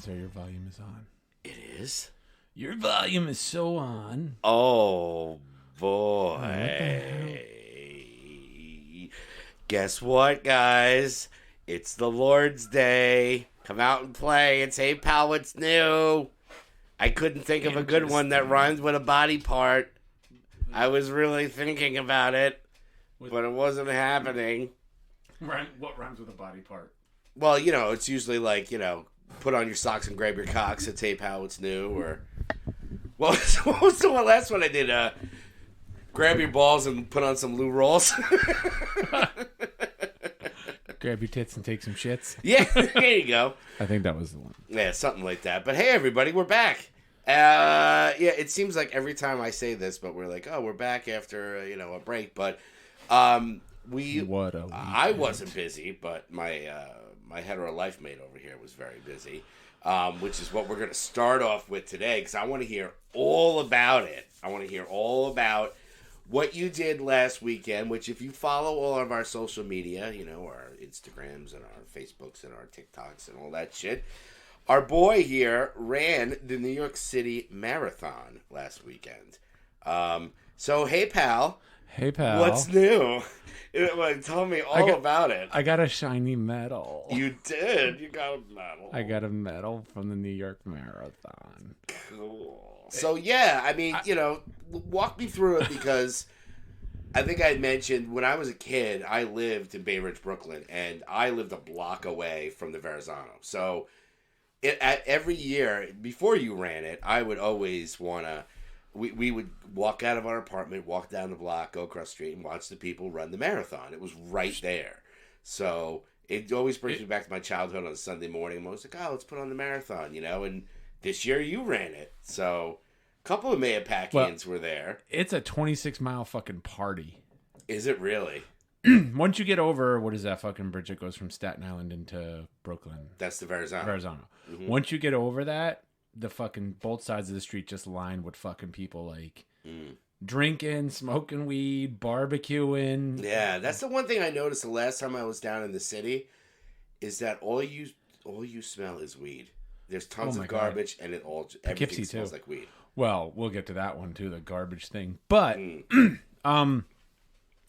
sir, your volume is on. It is? Your volume is so on. Oh, boy. What the hell? Guess what, guys? It's the Lord's Day. Come out and play. It's Hey Pal, What's New? I couldn't think of a good one that rhymes with a body part. I was really thinking about it, but it wasn't happening. What rhymes with a body part? Well, you know, it's usually like, you know, put on your socks and grab your cocks. It's Hey Pal, What's New? Or, what was the last one I did? Grab your balls and put on some loo rolls. Grab your tits and take some shits. Yeah, there you go. I think that was the one. Yeah, something like that. But hey, everybody, we're back. Yeah, it seems like every time I say this, but we're like, oh, we're back after a break. But I wasn't busy, but my hetero life mate over here was very busy, which is what we're going to start off with today, because I want to hear all about it. I want to hear all about what you did last weekend, which if you follow all of our social media, you know, our Instagrams and our Facebooks and our TikToks and all that shit, our boy here ran the New York City Marathon last weekend. So, hey, pal. Hey, pal. What's new? Tell me all about it. I got a shiny medal. You did? You got a medal. I got a medal from the New York Marathon. Cool. So, yeah, I mean, walk me through it, because I think I mentioned when I was a kid, I lived in Bay Ridge, Brooklyn, and I lived a block away from the Verrazano. So, every year, before you ran it, I would always want to, we would walk out of our apartment, walk down the block, go across the street, and watch the people run the marathon. It was right there. So, it always brings me back to my childhood on a Sunday morning. I was like, let's put on the marathon, and this year you ran it. So, a couple of Mayapakians were there. It's a 26-mile fucking party. Is it really? Once you get over, what is that fucking bridge that goes from Staten Island into Brooklyn? That's the Verrazano. Mm-hmm. Once you get over that, the fucking both sides of the street just lined with fucking people like drinking, smoking weed, barbecuing. Yeah, that's the one thing I noticed the last time I was down in the city, is that all you smell is weed. There's tons of garbage, and everything smells like weed. Well, we'll get to that one too, the garbage thing. But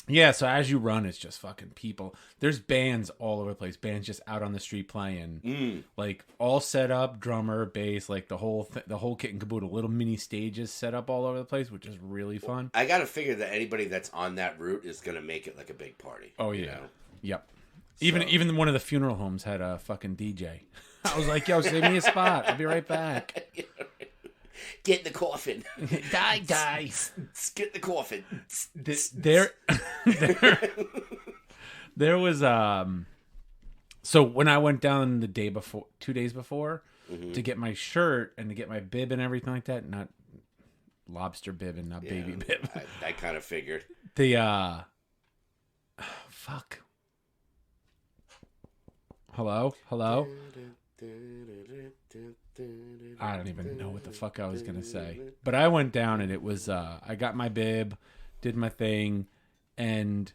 yeah, so as you run, it's just fucking people. There's bands all over the place. Bands just out on the street playing, like all set up, drummer, bass, like the whole kit and caboodle. Little mini stages set up all over the place, which is really fun. I gotta figure that anybody that's on that route is gonna make it like a big party. Oh yeah, yep. Even one of the funeral homes had a fucking DJ. I was like, yo, save me a spot. I'll be right back. Get in the coffin. Die. Get the coffin. There was so when I went down the day before, 2 days before, to get my shirt and to get my bib and everything like that, not lobster bib and not baby bib. I kind of figured. The fuck. Hello? I don't even know what the fuck I was going to say. But I went down and it was, I got my bib, did my thing, and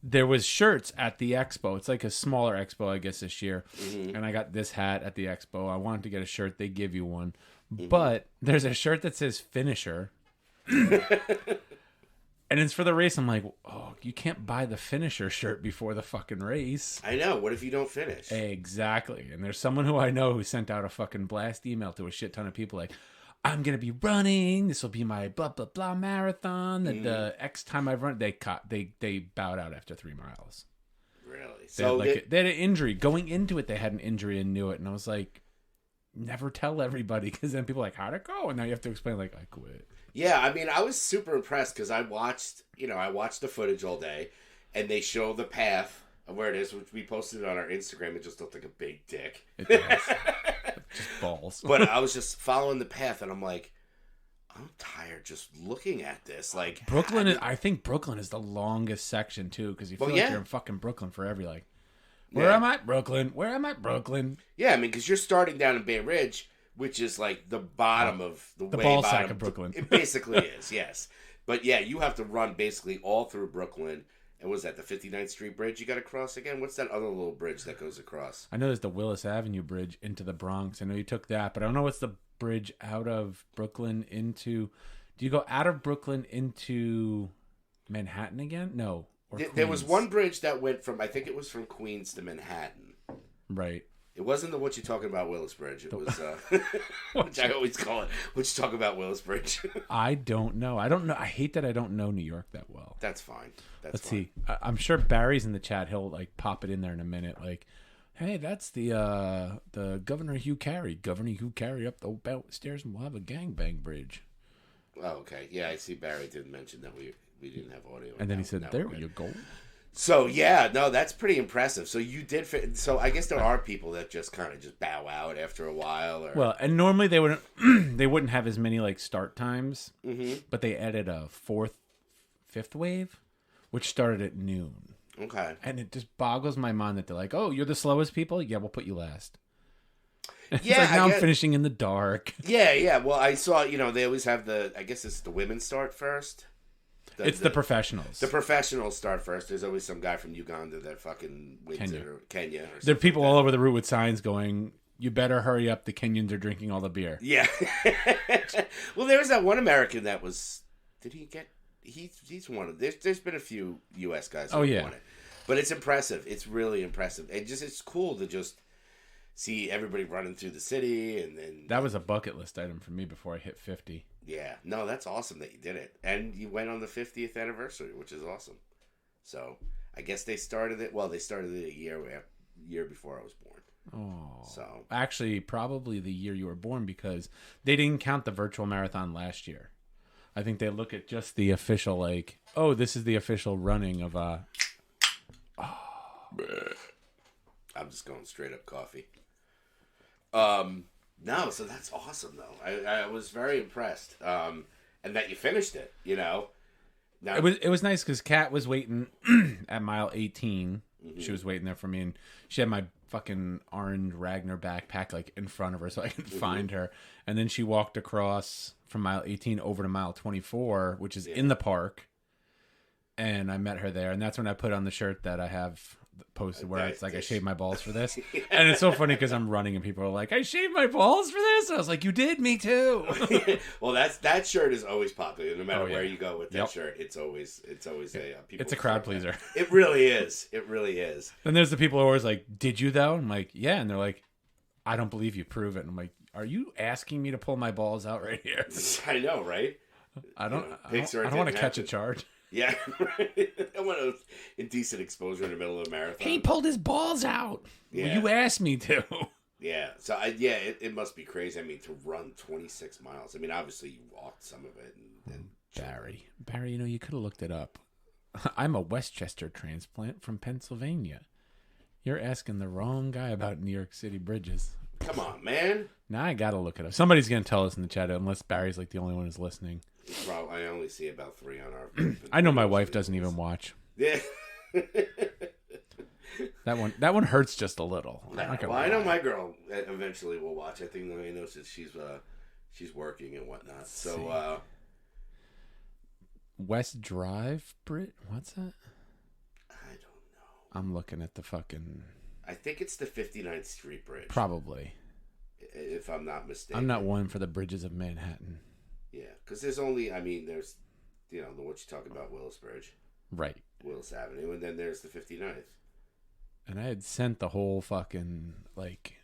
there was shirts at the expo. It's like a smaller expo, I guess, this year. And I got this hat at the expo. I wanted to get a shirt. They give you one. But there's a shirt that says Finisher. And it's for the race. I'm like, oh, you can't buy the Finisher shirt before the fucking race. I know. What if you don't finish? Exactly. And there's someone who I know who sent out a fucking blast email to a shit ton of people like, I'm going to be running. This will be my blah, blah, blah marathon. The X time I've run. They bowed out after 3 miles. Really? They had an injury. Going into it, they had an injury and knew it. And I was like, never tell everybody, because then people are like, how'd it go? And now you have to explain, like, I quit. Yeah, I mean, I was super impressed because I watched the footage all day, and they show the path of where it is, which we posted on our Instagram. It just looked like a big dick. It does. Just balls. But I was just following the path, and I'm like, I'm tired just looking at this. Like Brooklyn, I think Brooklyn is the longest section too, because you feel like you're in fucking Brooklyn forever. Like, where am I, Brooklyn? Where am I, Brooklyn? Yeah, I mean, because you're starting down in Bay Ridge, which is like the bottom of the way ball bottom sack of Brooklyn. It basically is, yes. But yeah, you have to run basically all through Brooklyn. And was that the 59th Street Bridge you got to cross again? What's that other little bridge that goes across? I know there's the Willis Avenue Bridge into the Bronx. I know you took that, but I don't know what's the bridge out of Brooklyn into... Do you go out of Brooklyn into Manhattan again? No. Or there was one bridge that went from... I think it was from Queens to Manhattan. Right. It wasn't the what you talking about Willis Bridge. It was which I always call it. What you talk about Willis Bridge? I don't know. I don't know. I hate that I don't know New York that well. That's fine. Let's see. I'm sure Barry's in the chat. He'll like pop it in there in a minute. Like, hey, that's the Governor Hugh Carey. Governor Hugh Carey up the stairs and we'll have a gangbang bridge. Oh, okay. Yeah, I see. Barry did mention that we didn't have audio. And then he said, "There you go." So yeah, no, that's pretty impressive. So you did fit. So I guess there are people that just kind of just bow out after a while. Or... Well, and normally they wouldn't they wouldn't have as many like start times, but they added a fifth wave, which started at noon. Okay, and it just boggles my mind that they're like, "Oh, you're the slowest people? Yeah, we'll put you last." Yeah, like now I'm finishing in the dark. Yeah. Well, I saw. They always have the. I guess it's the women start first. It's the professionals. The professionals start first. There's always some guy from Uganda that fucking wins it, or Kenya. Or there are people all over the route with signs going, "You better hurry up. The Kenyans are drinking all the beer." Yeah. Well, there was that one American that was. Did he get? He's one of. There's been a few U.S. guys who won it, but it's impressive. It's really impressive. It's cool to just see everybody running through the city, and then that was a bucket list item for me before I hit 50. Yeah, no, that's awesome that you did it. And you went on the 50th anniversary, which is awesome. So, I guess they started it, they started it a year before I was born. Oh. So, actually, probably the year you were born because they didn't count the virtual marathon last year. I think they look at just the official, like, oh, this is the official running of I'm just going straight up coffee. No, so that's awesome though. I was very impressed, and that you finished it. Now it was nice because Kat was waiting at mile 18. Mm-hmm. She was waiting there for me, and she had my fucking orange Ragnar backpack like in front of her, so I could find her. And then she walked across from mile 18 over to mile 24, which is in the park. And I met her there, and that's when I put on the shirt that I have posted where it's like I shaved my balls for this. And it's so funny because I'm running and people are like, I shaved my balls for this? I was like, you did? Me too. Well, that shirt is always popular. No matter where you go with that shirt, it's always it's a crowd pleaser. It really is. It really is. And there's the people who are always like, did you though? I'm like, yeah. And they're like, I don't believe you. Prove it. And I'm like, are you asking me to pull my balls out right here? I know, right? I don't want to catch a charge. Yeah, I want an indecent exposure in the middle of a marathon. He pulled his balls out. Yeah. Well, you asked me to. Yeah, so it must be crazy. I mean, to run 26 miles. I mean, obviously you walked some of it. And Barry, you could have looked it up. I'm a Westchester transplant from Pennsylvania. You're asking the wrong guy about New York City bridges. Come on, man. Now I gotta look it up. Somebody's gonna tell us in the chat, unless Barry's like the only one who's listening. Well, I only see about 3 on our. I know my wife doesn't even watch. Yeah. That one hurts just a little. I know my girl eventually will watch. I think I know she's working and whatnot. So West Drive, Brit. What's that? I don't know. I'm looking at the fucking. I think it's the 59th Street Bridge. Probably. If I'm not mistaken. I'm not one for the bridges of Manhattan. Yeah, because there's only, there's, what you're talking about, Willis Bridge. Right. Willis Avenue, and then there's the 59th. And I had sent the whole fucking,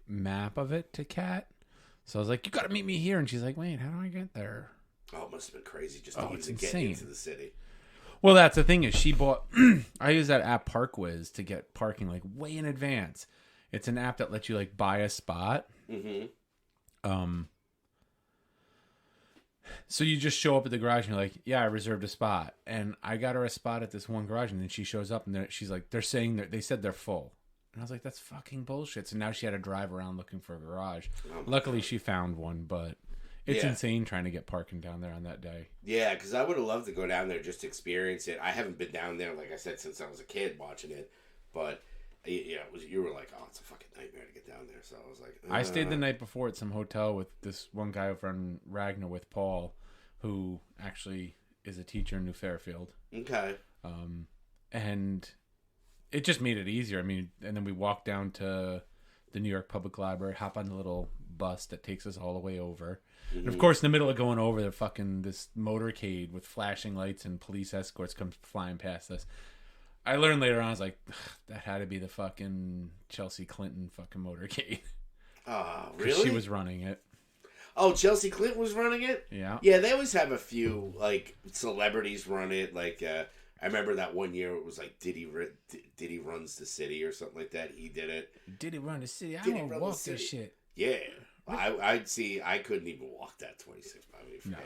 map of it to Kat. So I was like, you got to meet me here. And she's like, wait, how do I get there? Oh, it must have been crazy just to even get into the city. Well, that's the thing is she bought, I use that app ParkWiz to get parking, way in advance. It's an app that lets you, buy a spot. Mm-hmm. So you just show up at the garage and you're like, yeah, I reserved a spot. And I got her a spot at this one garage, and then she shows up and she's like, they're saying they said they're full. And I was like, that's fucking bullshit. So now she had to drive around looking for a garage. Luckily she found one, but it's insane trying to get parking down there on that day. Yeah, because I would have loved to go down there just to experience it. I haven't been down there, like I said, since I was a kid watching it. But you were like, oh, it's a fucking nightmare to get down there. So I was like, I stayed the night before at some hotel with this one guy over on Ragnar with Paul, who actually is a teacher in New Fairfield. Okay. and it just made it easier. I mean, and then we walked down to the New York Public Library, hop on the little bus that takes us all the way over. Mm-hmm. And of course, in the middle of going over, this motorcade with flashing lights and police escorts comes flying past us. I learned later on, I was like, that had to be the fucking Chelsea Clinton fucking motorcade. Really? She was running it. Oh, Chelsea Clinton was running it? Yeah. Yeah, they always have a few, like, celebrities run it. Like, I remember that one year it was like Diddy runs the city or something like that. He did it. Diddy run the city? I don't walk this shit. Yeah. I couldn't even walk that 26 miles. No.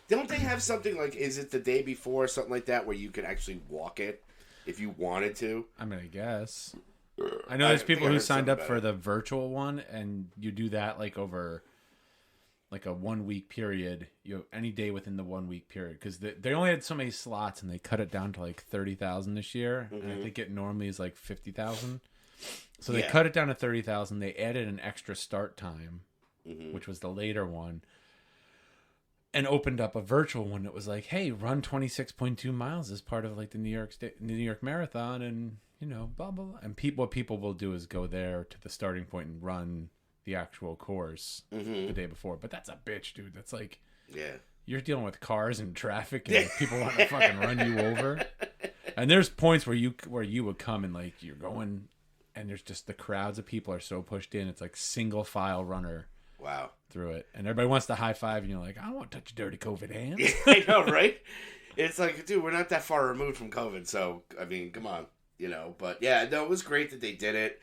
Don't they have something like, is it the day before or something like that where you could actually walk it if you wanted to? I mean, I guess. I know there's people who signed up for the virtual one, and you do that like over like a 1 week period. You have any day within the 1 week period, because they only had so many slots, and they cut it down to like 30,000 this year. Mm-hmm. And I think it normally is like 50,000. So they cut it down to 30,000. They added an extra start time, which was the later one, and opened up a virtual one that was like, hey, run 26.2 miles as part of like the New York Marathon, and you know, blah blah blah. And what people will do is go there to the starting point and run the actual course the day before. But that's a bitch, dude. That's like, you're dealing with cars and traffic, and like, people want to fucking run you over. And there's points where you would come and like you're going, and there's just the crowds of people are so pushed in. It's like single file runner. Wow. Through it, and everybody wants to high five, and you're like, I don't want to touch your dirty COVID hands. I know, right? It's like, dude, we're not that far removed from COVID, so I mean, come on, you know. But yeah, no, it was great that they did it.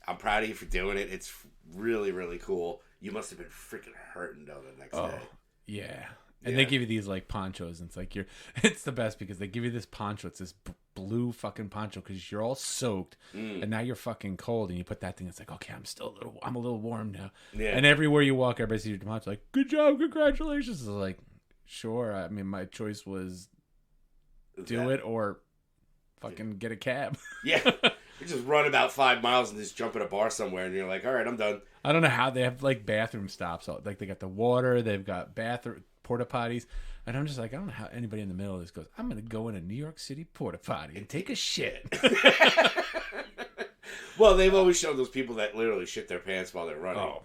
I'm proud of you for doing it. It's really, really cool. You must have been freaking hurting though the next day. Yeah. And they give you these like ponchos, and it's like it's the best because they give you this poncho. It's this blue fucking poncho because you're all soaked, and now you're fucking cold, and you put that thing. It's like, okay, I'm a little warm now. Yeah. And everywhere you walk, everybody sees your poncho, like, good job, congratulations. It's like, sure. I mean, my choice was do it or fucking get a cab. Yeah. You just run about 5 miles and just jump at a bar somewhere, and you're like, all right, I'm done. I don't know how they have like bathroom stops. Like they got the water, they've got bathroom porta potties, and I'm just like, I don't know how anybody in the middle of this goes, I'm gonna go in a New York City porta potty and take a shit. Well, they've always shown those people that literally shit their pants while they're running. Oh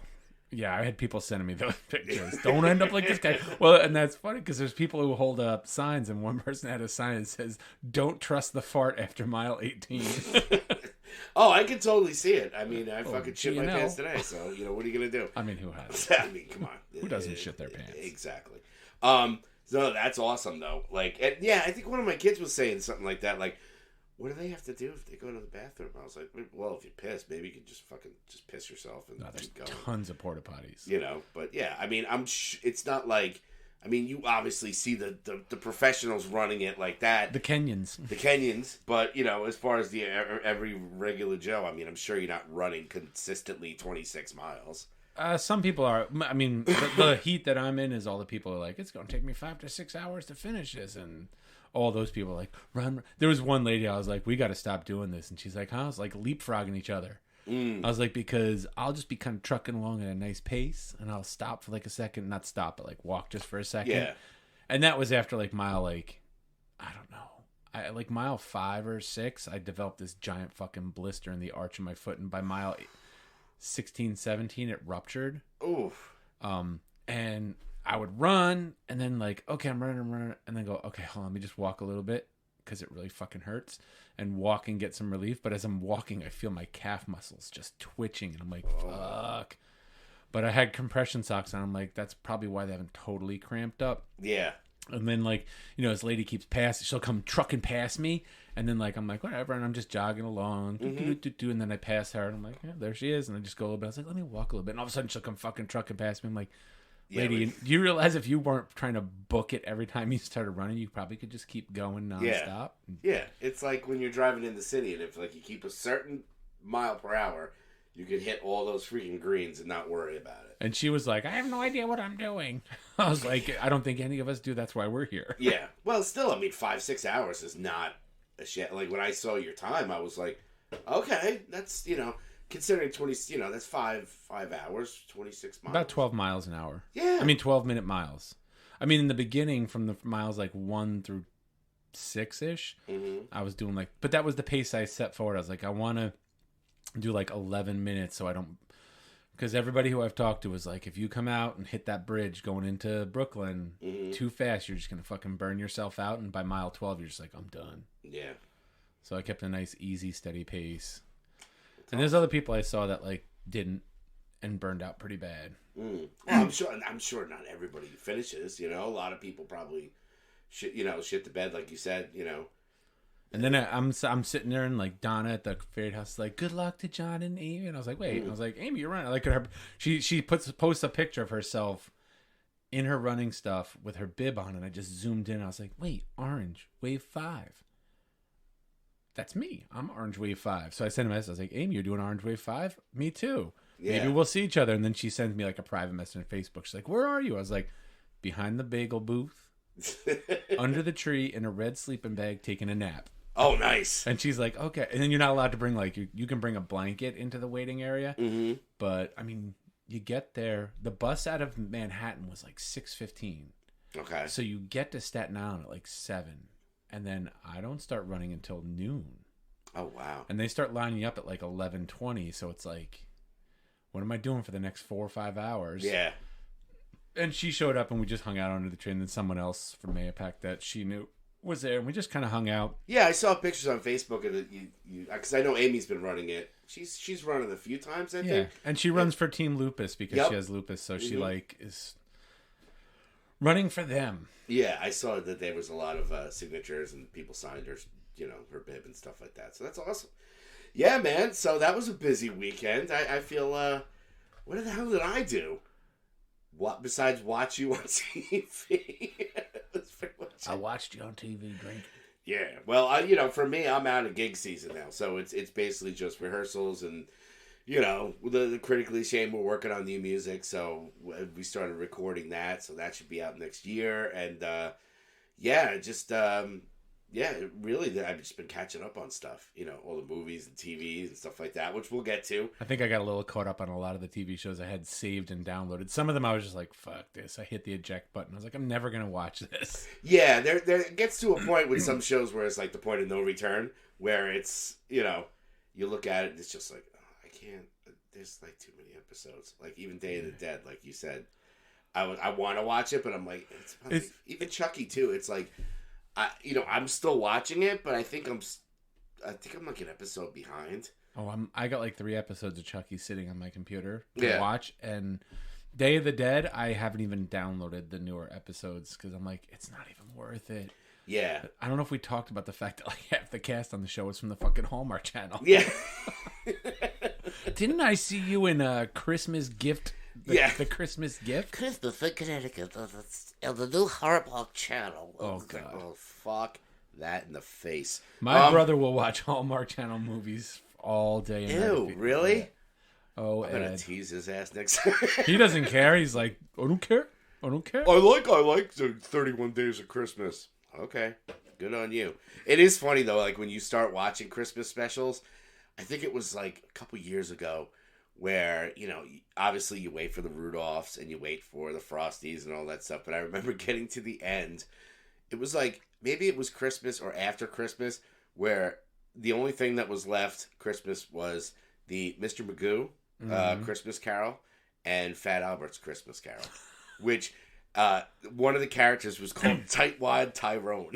yeah, I had people sending me those pictures. Don't end up like this guy. Well, and that's funny because there's people who hold up signs, and one person had a sign that says, don't trust the fart after mile 18. Oh, I can totally see it. I mean, I fucking shit my pants today, so, you know, what are you going to do? I mean, who has? I mean, come on. Who doesn't shit their pants? Exactly. So that's awesome, though. Like, and yeah, I think one of my kids was saying something like that, like, what do they have to do if they go to the bathroom? I was like, well, if you piss, maybe you can just piss yourself and keep going. Tons of porta potties. You know, but yeah, I mean, it's not like, I mean, you obviously see the professionals running it like that. The Kenyans. But, you know, as far as the every regular Joe, I mean, I'm sure you're not running consistently 26 miles. Some people are. I mean, the heat that I'm in is all the people are like, it's going to take me 5 to 6 hours to finish this. And all those people are like, run. There was one lady, I was like, we got to stop doing this. And she's like, huh? It's like leapfrogging each other. I was like, because I'll just be kind of trucking along at a nice pace, and I'll stop for like a second, not stop, but like walk just for a second. Yeah. And that was after like mile, like, I don't know. Like mile 5 or 6, I developed this giant fucking blister in the arch of my foot. And by mile 16, 17, it ruptured. Oof. And I would run, and then like, okay, I'm running, and then go, okay, hold on, let me just walk a little bit, because it really fucking hurts, and walk and get some relief. But as I'm walking, I feel my calf muscles just twitching, and I'm like, fuck. But I had compression socks on. I'm like, that's probably why they haven't totally cramped up. Yeah. And then, like, you know, this lady keeps passing. She'll come trucking past me, and then, like, I'm like, whatever, and I'm just jogging along, and then I pass her, and I'm like, yeah, there she is, and I just go a little bit. I was like, let me walk a little bit, and all of a sudden, she'll come fucking trucking past me. I'm like, lady, do you realize if you weren't trying to book it every time you started running, you probably could just keep going nonstop? Yeah, it's like when you're driving in the city, and if like you keep a certain mile per hour, you could hit all those freaking greens and not worry about it. And she was like, I have no idea what I'm doing. I was like, I don't think any of us do. That's why we're here. Yeah. Well, still, I mean, 5-6 hours is not a shit. Like, when I saw your time, I was like, okay, that's, you know, considering 20, you know, that's 5 hours, 26 miles. About 12 miles an hour. Yeah. I mean, 12-minute miles. I mean, in the beginning, from the miles like 1 through 6-ish. I was doing but that was the pace I set forward. I was like, I want to do 11 minutes so I don't, because everybody who I've talked to was like, if you come out and hit that bridge going into Brooklyn too fast, you're just going to fucking burn yourself out. And by mile 12, you're just like, I'm done. Yeah. So I kept a nice, easy, steady pace. And there's other people I saw that didn't and burned out pretty bad. Well, I'm sure not everybody finishes, A lot of people probably shit the bed, like you said, And then I'm sitting there and Donna at the Fairy House is like, good luck to John and Amy. And I was like, wait. And I was like, Amy, you're running. I like her. She posts a picture of herself in her running stuff with her bib on, and I just zoomed in. I was like, wait, Orange Wave 5. That's me. I'm Orange Wave 5. So I sent a message. I was like, Amy, you're doing Orange Wave 5? Me too. Yeah. Maybe we'll see each other. And then she sends me a private message on Facebook. She's like, where are you? I was like, behind the bagel booth, under the tree in a red sleeping bag, taking a nap. Oh, nice. And she's like, okay. And then you're not allowed to bring, you can bring a blanket into the waiting area. Mm-hmm. But, I mean, you get there. The bus out of Manhattan was 6:15. Okay. So you get to Staten Island at 7. And then I don't start running until noon. Oh, wow. And they start lining up at 11:20. So it's what am I doing for the next 4 or 5 hours? Yeah. And she showed up and we just hung out under the train. Then someone else from Mayapack that she knew was there, and we just kind of hung out. Yeah, I saw pictures on Facebook of you because I know Amy's been running it. She's run it a few times, I think. And she runs for Team Lupus because she has lupus, so she is running for them. Yeah, I saw that there was a lot of signatures and people signed her, her bib and stuff like that. So that's awesome. Yeah, man. So that was a busy weekend. I feel. What the hell did I do? What besides watch you on TV? I watched you on TV drinking. Yeah, well, for me, I'm out of gig season now, so it's basically just rehearsals and, the Critically Ashamed, we're working on new music, so we started recording that, so that should be out next year, and really, I've just been catching up on stuff, all the movies and TVs and stuff like that, which we'll get to. I think I got a little caught up on a lot of the TV shows I had saved and downloaded. Some of them I was just like, fuck this. I hit the eject button. I was like, I'm never going to watch this. Yeah, there gets to a point with some shows where it's the point of no return, where it's, you look at it and it's just like, oh, I can't, there's too many episodes. Even Day of the Dead, like you said. I want to watch it, but I'm like, it's even Chucky too. It's I'm still watching it, but I think I'm an episode behind. Oh, I got 3 episodes of Chucky sitting on my computer to watch, and Day of the Dead, I haven't even downloaded the newer episodes because I'm like, it's not even worth it. Yeah. But I don't know if we talked about the fact that half the cast on the show is from the fucking Hallmark Channel. Yeah. Didn't I see you in a Christmas gift? The Christmas gift? Christmas in Connecticut. The new Hallmark Channel. Oh, God. Oh, fuck that in the face. My brother will watch Hallmark Channel movies all day. Ew, really? Yeah. Oh, I'm going to tease his ass next time. He doesn't care. He's like, I don't care. I like the 31 Days of Christmas. Okay. Good on you. It is funny, though, when you start watching Christmas specials, I think it was a couple years ago, where, obviously you wait for the Rudolphs and you wait for the Frosties and all that stuff. But I remember getting to the end. It was maybe it was Christmas or after Christmas, where the only thing that was left Christmas was the Mr. Magoo Christmas Carol and Fat Albert's Christmas Carol, which one of the characters was called Tightwad Tyrone.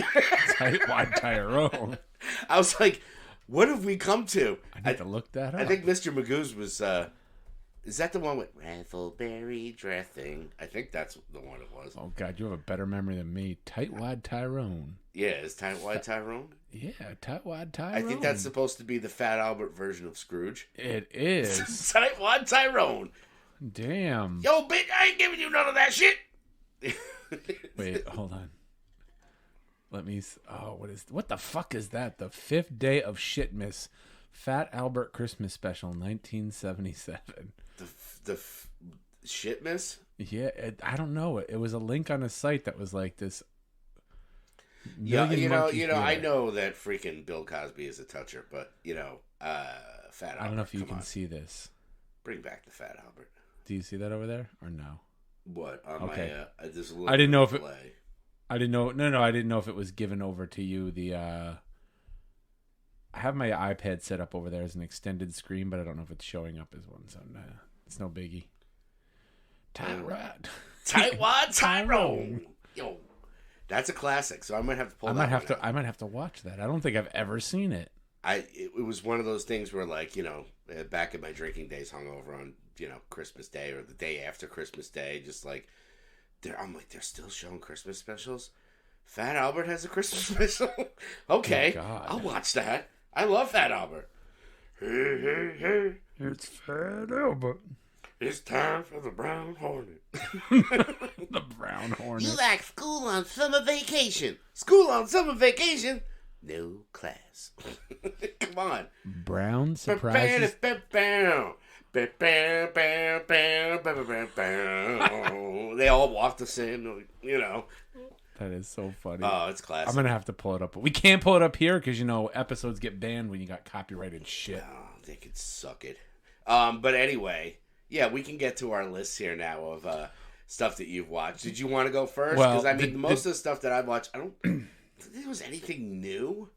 Tightwad Tyrone. I was like, what have we come to? I need to look that up. I think Mr. Magoo's was, is that the one with Razzleberry dressing? I think that's the one it was. Oh, God, you have a better memory than me. Tightwad Tyrone. Yeah, is Tightwad Tyrone? Yeah, Tightwad Tyrone. I think that's supposed to be the Fat Albert version of Scrooge. It is. Tightwad Tyrone. Damn. Yo, bitch, I ain't giving you none of that shit. Wait, hold on. Let me. What the fuck is that? The 5th Day of Shitmas, Fat Albert Christmas Special, 1977. The Shitmas? Yeah, I don't know. It was a link on a site that was this. Yeah, I know that freaking Bill Cosby is a toucher, but Fat Albert. I don't know if you can see this. Bring back the Fat Albert. Do you see that over there or no? What on my? There's a little I didn't know if delay. I didn't know. No, I didn't know if it was given over to you. I have my iPad set up over there as an extended screen, but I don't know if it's showing up as one. So it's no biggie. Tyrone. Yo, that's a classic. So I might have to pull. I might have to watch that. I don't think I've ever seen it. It was one of those things where, like, you know, back in my drinking days, hungover on, you know, Christmas Day or the day after Christmas Day, just like, I'm like, they're still showing Christmas specials. Fat Albert has a Christmas special. Okay, oh, I'll watch that. I love Fat Albert. Hey, hey, hey. It's Fat Albert. It's time for the Brown Hornet. The Brown Hornet. You like school on summer vacation? School on summer vacation? No class. Come on. Brown surprises. They all walk the same, you know. That is so funny. Oh, it's classic. I'm going to have to pull it up. But we can't pull it up here because, you know, episodes get banned when you got copyrighted shit. Oh, they could suck it. But anyway, yeah, we can get to our list here now of stuff that you've watched. Did you want to go first? Because, Well, I mean, most of the stuff that I've watched, I don't think there was anything new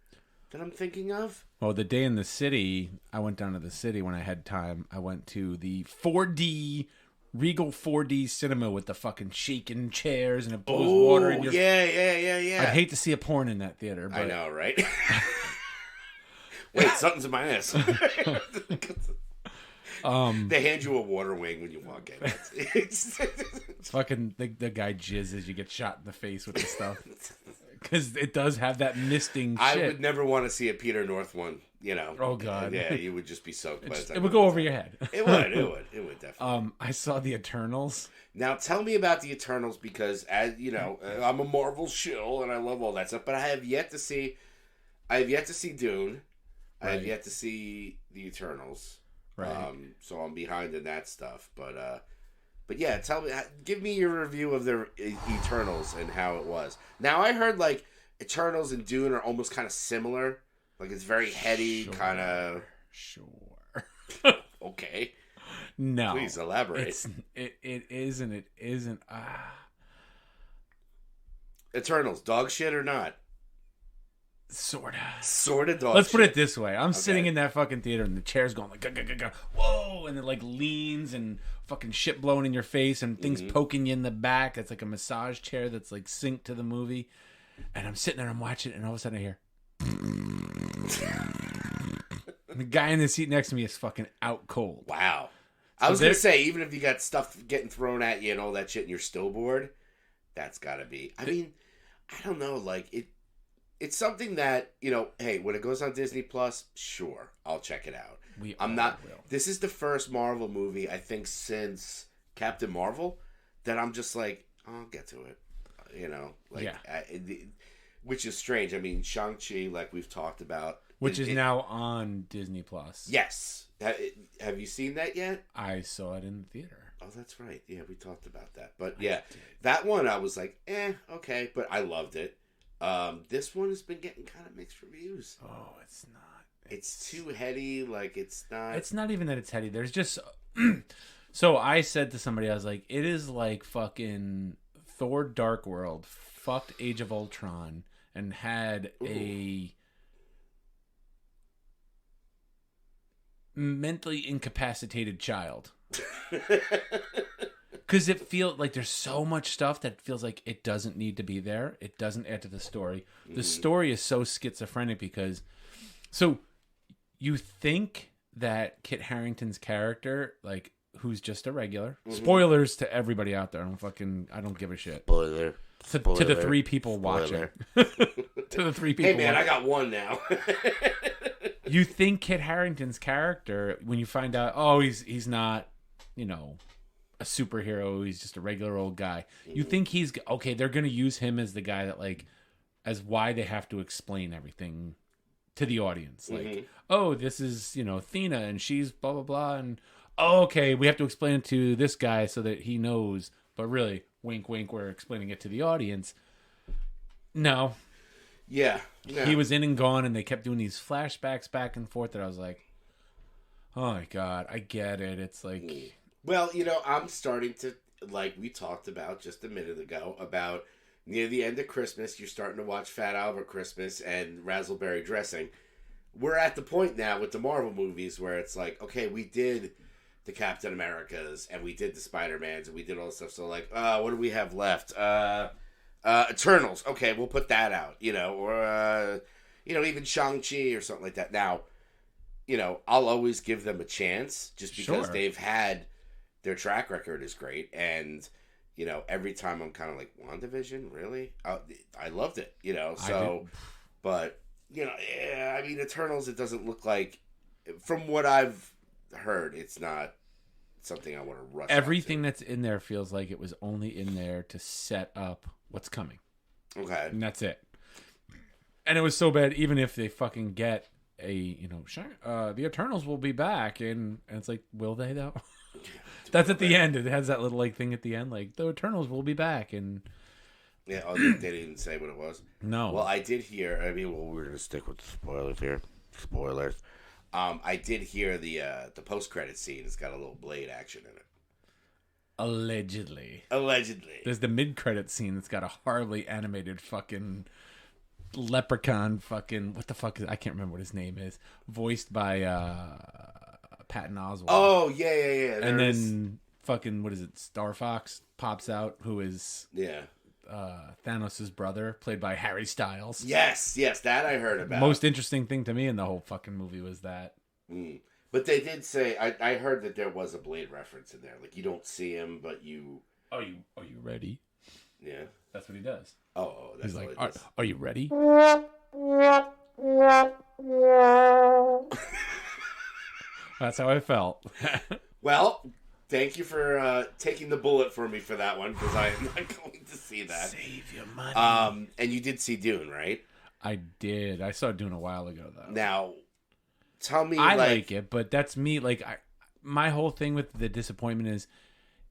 that I'm thinking of. Well, the day in the city, I went down to the city when I had time. I went to the 4D, Regal 4D cinema with the fucking shaking chairs and it blows water in your... Yeah. I'd hate to see a porn in that theater, but... I know, right? Wait, something's in my ass. They hand you a water wing when you walk in. It's fucking the guy jizzes, you get shot in the face with the stuff. Because it does have that misting shit. I would never want to see a Peter North one, you know. Oh, God. Yeah, you would just be soaked by the time. It would go over your head. It would definitely. I saw the Eternals. Now, tell me about the Eternals because, as you know, I'm a Marvel shill and I love all that stuff, but I have yet to see Dune. Right. I have yet to see the Eternals. Right. So I'm behind in that stuff, but yeah, give me your review of the Eternals and how it was. Now I heard like Eternals and Dune are almost kind of similar, like it's very heady, kind of. Sure. Okay. No. Please elaborate. It is and it isn't. Eternals, dog shit or not? Sorta dog Let's shit. put it this way. I'm sitting in that fucking theater and the chair's going like, whoa, and it like leans and fucking shit blowing in your face and things poking you in the back. It's like a massage chair that's like synced to the movie. And I'm sitting there, I'm watching it, and all of a sudden I hear... And the guy in the seat next to me is fucking out cold. Wow. I was going to say, even if you got stuff getting thrown at you and all that shit and you're still bored, that's got to be... I mean, I don't know, like, it's something that, you know, hey, when it goes on Disney Plus, sure, I'll check it out. This is the first Marvel movie, I think, since Captain Marvel that I'm just like, I'll get to it. You know, like, yeah. Which is strange. I mean, Shang-Chi, like we've talked about. Which is now on Disney Plus. Yes. Have you seen that yet? I saw it in the theater. Oh, that's right. Yeah, we talked about that. But yeah, that one I was like, okay. But I loved it. This one has been getting kind of mixed reviews. Oh, it's not. It's too heady. Like, it's not. It's not even that it's heady. There's just. So I said to somebody, I was like, it is like fucking Thor Dark World fucked Age of Ultron and had a mentally incapacitated child. Because it feels like there's so much stuff that feels like it doesn't need to be there. It doesn't add to the story. The story is so schizophrenic because... So, you think that Kit Harington's character, like, who's just a regular... Spoilers to everybody out there. I don't give a shit. Spoiler. To the three people watching. To the three people Hey, man, watching. I got one now. You think Kit Harington's character, when you find out, oh, he's not, you know... a superhero, he's just a regular old guy. You think he's okay, they're gonna use him as the guy that, like, as why they have to explain everything to the audience. Like, oh, this is, you know, Athena and she's blah blah blah, and oh, okay, we have to explain it to this guy so that he knows, but really, wink wink, we're explaining it to the audience. No. Yeah. He was in and gone, and they kept doing these flashbacks back and forth that I was like, oh my god, I get it. It's like Well, you know, I'm starting to, like we talked about just a minute ago, about near the end of Christmas, you're starting to watch Fat Albert Christmas and Razzleberry Dressing. We're at the point now with the Marvel movies where it's like, okay, we did the Captain Americas and we did the Spider-Mans and we did all this stuff. So like, what do we have left? Eternals. Okay, we'll put that out, or even Shang-Chi or something like that. Now, I'll always give them a chance just because they've had their track record is great. And, every time I'm kind of like, WandaVision, really? I loved it, but, Eternals, it doesn't look like, from what I've heard, it's not something I want to rush. Everything that's in there feels like it was only in there to set up what's coming. Okay. And that's it. And it was so bad, even if they fucking get the Eternals will be back, and it's like, will they though? That's at the end. It has that little thing at the end, like the Eternals will be back, and yeah, they didn't even say what it was. No. Well, I did hear. We're gonna stick with the spoilers here. Spoilers. I did hear the post-credit scene. It's got a little Blade action in it. Allegedly. There's the mid-credit scene that's got a horribly animated fucking leprechaun fucking... What the fuck is... I can't remember what his name is. Voiced by Patton Oswalt. Oh, yeah. And then fucking, what is it? Star Fox pops out, who is... Yeah. Thanos' brother, played by Harry Styles. Yes, that I heard about. Most interesting thing to me in the whole fucking movie was that. Mm. But they did say, I heard that there was a Blade reference in there. Like, you don't see him, but you... Are you ready? Yeah. That's what he does. Oh, that's He's like, what it is. Are you ready? That's how I felt. Well... Thank you for taking the bullet for me for that one, because I am not going to see that. Save your money. And you did see Dune, right? I did. I saw Dune a while ago, though. Now, tell me, I like it, but that's me. Like, my whole thing with the disappointment is,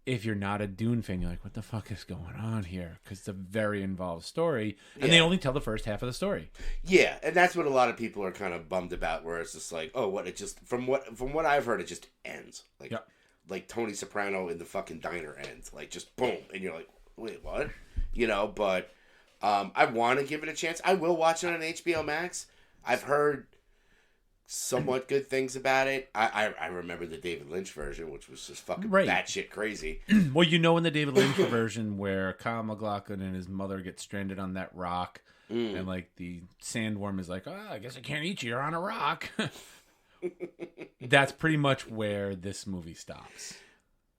if you're not a Dune fan, you're like, what the fuck is going on here? Because it's a very involved story, and they only tell the first half of the story. Yeah, and that's what a lot of people are kind of bummed about, where it's just like, oh, what? It just from what I've heard, it just ends. Like. Yeah. Like Tony Soprano in the fucking diner ends. Like, just boom. And you're like, wait, what? But I want to give it a chance. I will watch it on HBO Max. I've heard somewhat good things about it. I remember the David Lynch version, which was just fucking batshit crazy. Well, in the David Lynch version where Kyle MacLachlan and his mother get stranded on that rock, and, like, the sandworm is like, oh, I guess I can't eat you. You're on a rock. That's pretty much where this movie stops.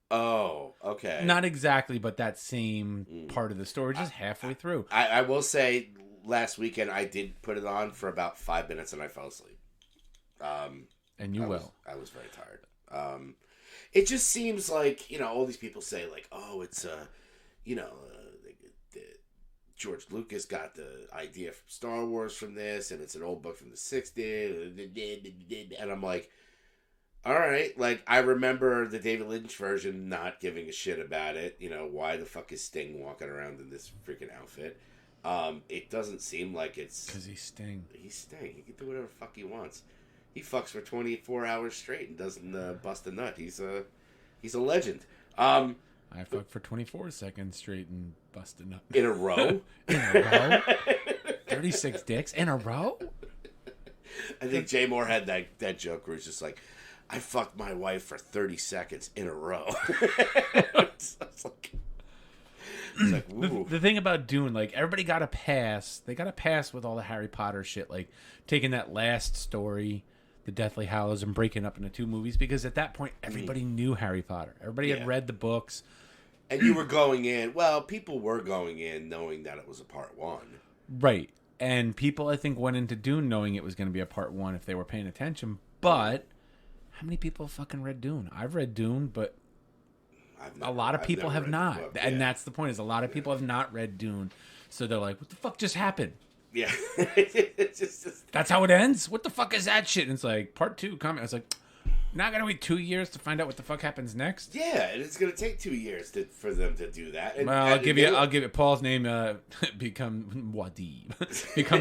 Oh, okay. Not exactly, but that same part of the story, just halfway through. I will say, last weekend I did put it on for about 5 minutes and I fell asleep. And you will. I was very tired. It just seems like, all these people say, like, oh, it's, George Lucas got the idea from Star Wars from this, and it's an old book from the 60s, and I'm like, all right, like, I remember the David Lynch version not giving a shit about it, why the fuck is Sting walking around in this freaking outfit? It doesn't seem like it's... Because he's Sting. He's Sting. He can do whatever the fuck he wants. He fucks for 24 hours straight and doesn't bust a nut. He's a legend. I fucked for 24 seconds straight and busted a nut. In a row? In a row? 36 dicks in a row? I think Jay Moore had that joke where he's just like, I fucked my wife for 30 seconds in a row. It's like ooh. The thing about Dune, like, everybody got a pass. They got a pass with all the Harry Potter shit, like taking that last story, the Deathly Hallows, and breaking up into 2 movies, because at that point everybody knew Harry Potter. Everybody had read the books. And you were going in, well, people were going in knowing that it was a part 1. Right. And people, I think, went into Dune knowing it was going to be a part 1 if they were paying attention. But how many people fucking read Dune? I've read Dune, but a lot of people have not. And that's the point, is a lot of people have not read Dune. So they're like, what the fuck just happened? Yeah. It's just... That's how it ends? What the fuck is that shit? And it's like, part 2 coming. I was like... Not gonna wait 2 years to find out what the fuck happens next. Yeah, and it's gonna take 2 years for them to do that. And, well, I'll give it. Paul's name becomes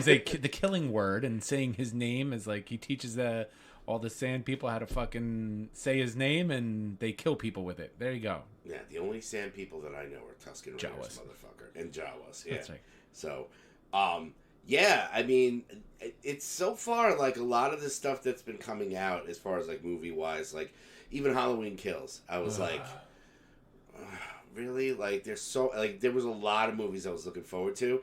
the killing word, and saying his name is like he teaches the all the sand people had to fucking say his name, and they kill people with it. There you go. Yeah, the only sand people that I know are Tusken Raiders, motherfucker, and Jawas. Yeah, that's right. So, yeah, I mean, it's so far like a lot of the stuff that's been coming out as far as like movie wise, like even Halloween Kills. I was like, really? Like, there's so like there was a lot of movies I was looking forward to,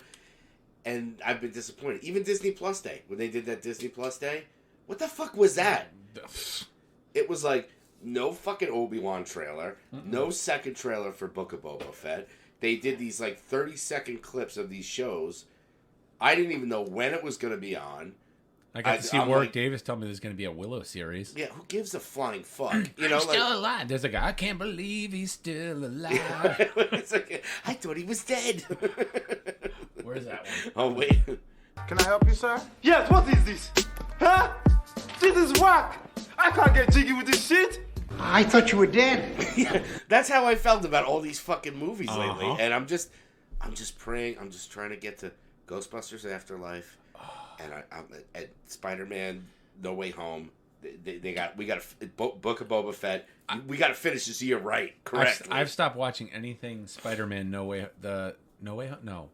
and I've been disappointed. Even Disney Plus Day, when they did that Disney Plus Day, what the fuck was that? It was like no fucking Obi-Wan trailer, no second trailer for Book of Boba Fett. They did these like 30-second clips of these shows. I didn't even know when it was going to be on. I got to see Warwick Davis tell me there's going to be a Willow series. Yeah, who gives a flying fuck? You know, I'm still alive. There's a guy, I can't believe he's still alive. It's like, I thought he was dead. Where's that one? Oh, wait. Can I help you, sir? Yes, what is this? Huh? This is whack. I can't get jiggy with this shit. I thought you were dead. Yeah, that's how I felt about all these fucking movies lately. And I'm just praying. I'm just trying to get to Ghostbusters Afterlife, and I'm at Spider-Man No Way Home. We got Book of Boba Fett. We got to finish this year right. Correct. I've stopped watching anything Spider-Man No Way Home.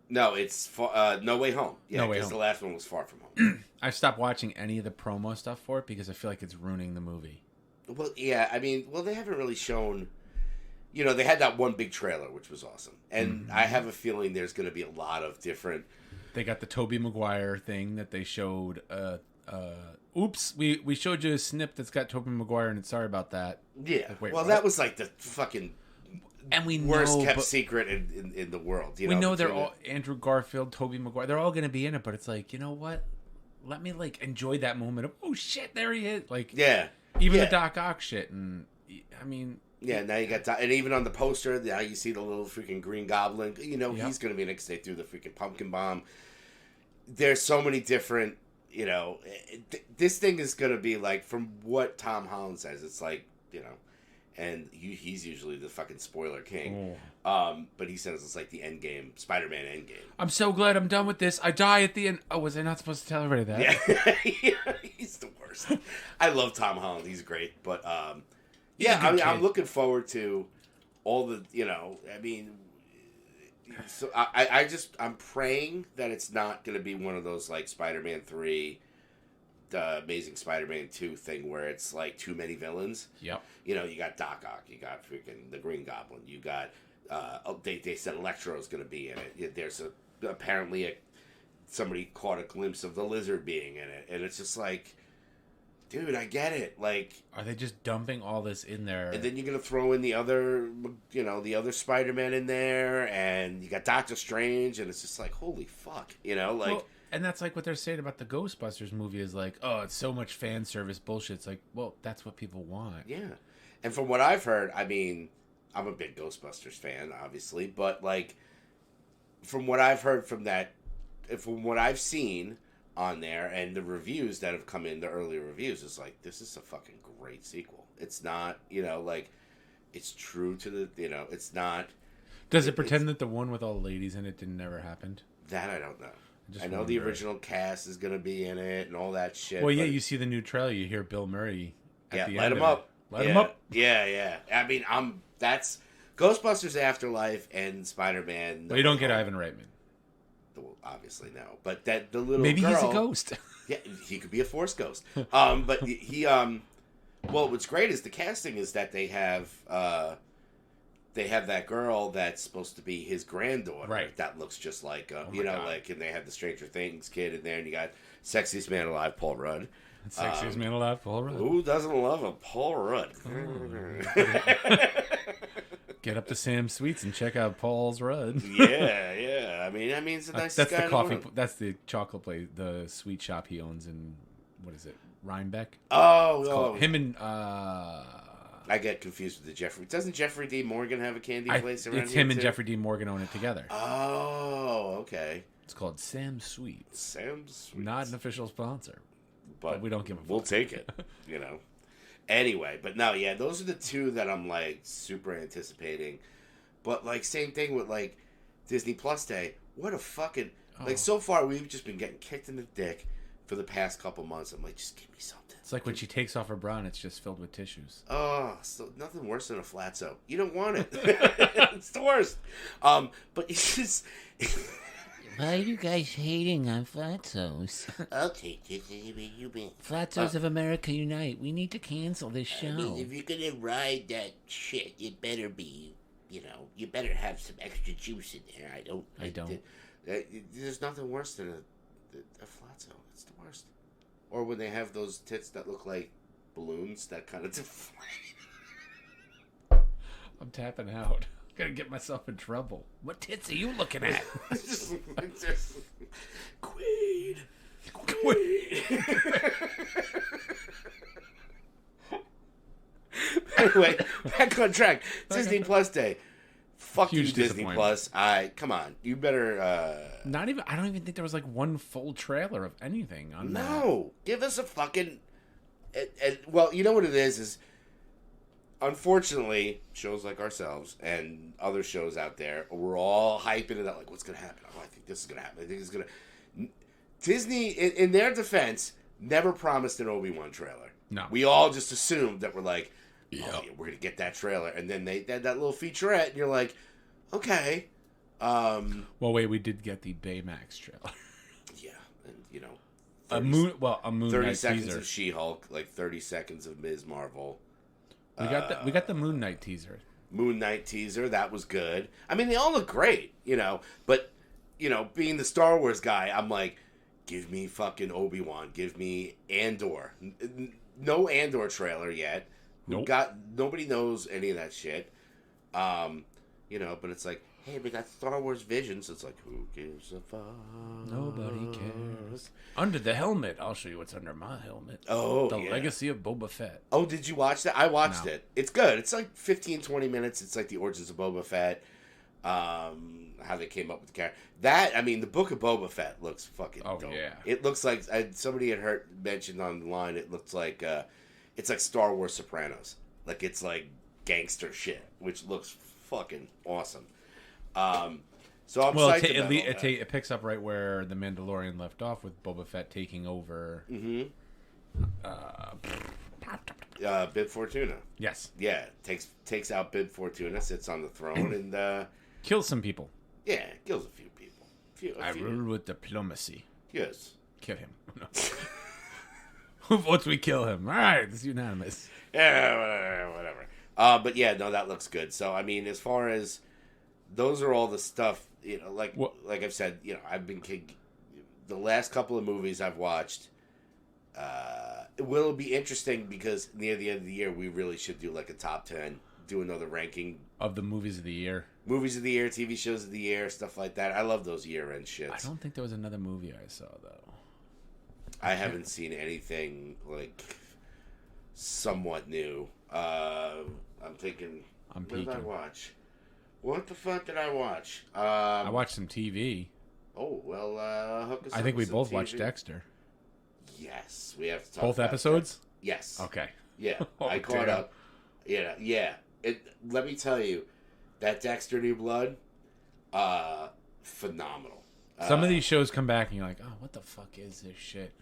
No, it's No Way Home. Yeah, because the last one was Far From Home. I've stopped watching any of the promo stuff for it because I feel like it's ruining the movie. Well, yeah, I mean, they haven't really shown. You know, they had that one big trailer, which was awesome. And I have a feeling there's going to be a lot of different... They got the Tobey Maguire thing that they showed. Oops, we showed you a snip that's got Tobey Maguire in it. Sorry about that. Yeah. Like, wait, well, what? That was like the fucking and we worst kept but secret in the world. You we know they're between all... Andrew Garfield, Tobey Maguire, they're all going to be in it. But it's like, you know what? Let me, like, enjoy that moment of, oh, shit, there he is. Like, yeah. Even the Doc Ock shit. And, I mean... Yeah, now you got... And even on the poster, now you see the little freaking Green Goblin. You know, he's going to be next day through the freaking pumpkin bomb. There's so many different... You know, this thing is going to be like, from what Tom Holland says, it's like, you know... And he's usually the fucking spoiler king. But he says it's like the Endgame, Spider-Man Endgame. I'm so glad I'm done with this. I die at the end. Oh, was I not supposed to tell everybody that? Yeah, he's the worst. I love Tom Holland. He's great. But, yeah, I'm looking forward to all the, you know, I mean, so I'm praying that it's not going to be one of those, like, Spider-Man 3, the Amazing Spider-Man 2 thing where it's, like, too many villains. Yep. You know, you got Doc Ock, you got freaking the Green Goblin, you got, they said Electro's going to be in it. There's apparently somebody caught a glimpse of the Lizard being in it, and it's just like... Dude, I get it. Like, are they just dumping all this in there? And then you're gonna throw in the other, you know, the other Spider-Man in there, and you got Doctor Strange, and it's just like, holy fuck, you know, like. Well, and that's like what they're saying about the Ghostbusters movie is like, oh, it's so much fan service bullshit. It's like, well, that's what people want. Yeah, and from what I've heard, I mean, I'm a big Ghostbusters fan, obviously, but like, from what I've heard from what I've seen on there and the reviews that have come in, the earlier reviews, is like, this is a fucking great sequel. It's not, you know, like, it's true to the, you know, it's not. Does it pretend that the one with all the ladies in it never happened? That I don't know. I know the original cast is going to be in it and all that shit. Well, yeah, you see the new trailer, you hear Bill Murray at the let end him up. Let him up. Yeah. I mean, that's Ghostbusters Afterlife and Spider-Man. Well, you don't get Ivan Reitman. Well, obviously, no. But that the little maybe girl, he's a ghost. Yeah, he could be a Force ghost. But he well, what's great is the casting is that they have that girl that's supposed to be his granddaughter. Right. That looks just like you know, God. Like, and they have the Stranger Things kid in there, and you got sexiest man alive, Paul Rudd. Sexiest man alive, Paul Rudd. Who doesn't love a Paul Rudd? Get up to Sam's Sweets and check out Paul's Rudd. Yeah. I mean, it's a nice. That's the coffee. That's the chocolate place, the sweet shop he owns in, what is it, Rhinebeck? Him and. I get confused with the Jeffrey. Doesn't Jeffrey D. Morgan have a candy place around here? It's him and Jeffrey D. Morgan own it together. Oh, okay. It's called Sam's Sweets. Sam's Sweets. Not an official sponsor, but we don't give a fuck. We'll take it. You know. Anyway, but no, yeah, those are the two that I'm, like, super anticipating. But, like, same thing with, like, Disney Plus Day. What a fucking... Like, so far, we've just been getting kicked in the dick for the past couple months. I'm like, just give me something. It's like when she takes off her bra and it's just filled with tissues. Oh, so nothing worse than a flatzo. You don't want it. It's the worst. But it's just... Why are you guys hating on Flatzos? I'll take this anyway you been. Flatzos of America Unite. We need to cancel this show. I mean, if you're gonna ride that shit, it better be, you better have some extra juice in there. I don't. There's nothing worse than a flatzo. It's the worst. Or when they have those tits that look like balloons that kind of deflate. I'm tapping out. I'm gonna get myself in trouble. What tits are you looking at? Quaid. Anyway, back on track. Disney Plus Day. Fuck Huge you, Disney Plus. Come on. You better... Not even... I don't even think there was like one full trailer of anything on that. No. Give us a fucking... well, you know what it is unfortunately, shows like ourselves and other shows out there, we're all hyping it up like, what's going to happen? Oh, I think this is going to happen. I think it's going to... Disney, in their defense, never promised an Obi-Wan trailer. No. We all just assumed that we're like, yeah, we're going to get that trailer. And then they had that little featurette, and you're like, okay. Well, wait, we did get the Baymax trailer. Yeah, and, a Moon 30 Knight seconds teaser. of She-Hulk, like 30 seconds of Ms. Marvel. We got the Moon Knight teaser. Moon Knight teaser, that was good. I mean, they all look great, but, being the Star Wars guy, I'm like, give me fucking Obi-Wan. Give me Andor. No Andor trailer yet. Nope. Nobody knows any of that shit. But it's like, hey, we got Star Wars Visions. It's like, who gives a fuck? Nobody cares. Under the helmet. I'll show you what's under my helmet. Oh, The yeah. Legacy of Boba Fett. Oh, did you watch that? I watched it. It's good. It's like 15, 20 minutes. It's like the Origins of Boba Fett. How they came up with the character. The Book of Boba Fett looks fucking dope. Yeah. It looks like, somebody had mentioned online, it looks like, it's like Star Wars Sopranos. Like, it's like gangster shit, which looks fucking awesome. So I'm psyched about that. It picks up right where The Mandalorian left off with Boba Fett taking over. Mm-hmm. Bib Fortuna. Yes. Yeah, takes out Bib Fortuna, sits on the throne, and Kills some people. yeah, kills a few people. I rule with diplomacy. Yes. Kill him. No. Who votes we kill him? All right, it's unanimous. Yeah, whatever. But yeah, no, that looks good. So I mean, as far as those are all the stuff, like I've said, I've been the last couple of movies I've watched. It will be interesting because near the end of the year, we really should do like a top 10, do another ranking Of the movies of the year. movies of the year, TV shows of the year, stuff like that. I love those year-end shits. I don't think there was another movie I saw, though. I haven't seen anything like somewhat new. I'm thinking, what did I peeking. watch? What the fuck did I watch? I watched some TV. Oh, well, hook us I up think we with some both TV. watched Dexter. Yes, we have to talk Both about episodes? that. Yes. Okay. Yeah, Oh, I caught damn. up. Yeah. Let me tell you, that Dexter New Blood, phenomenal. Some of these shows come back and you're like, oh, what the fuck is this shit?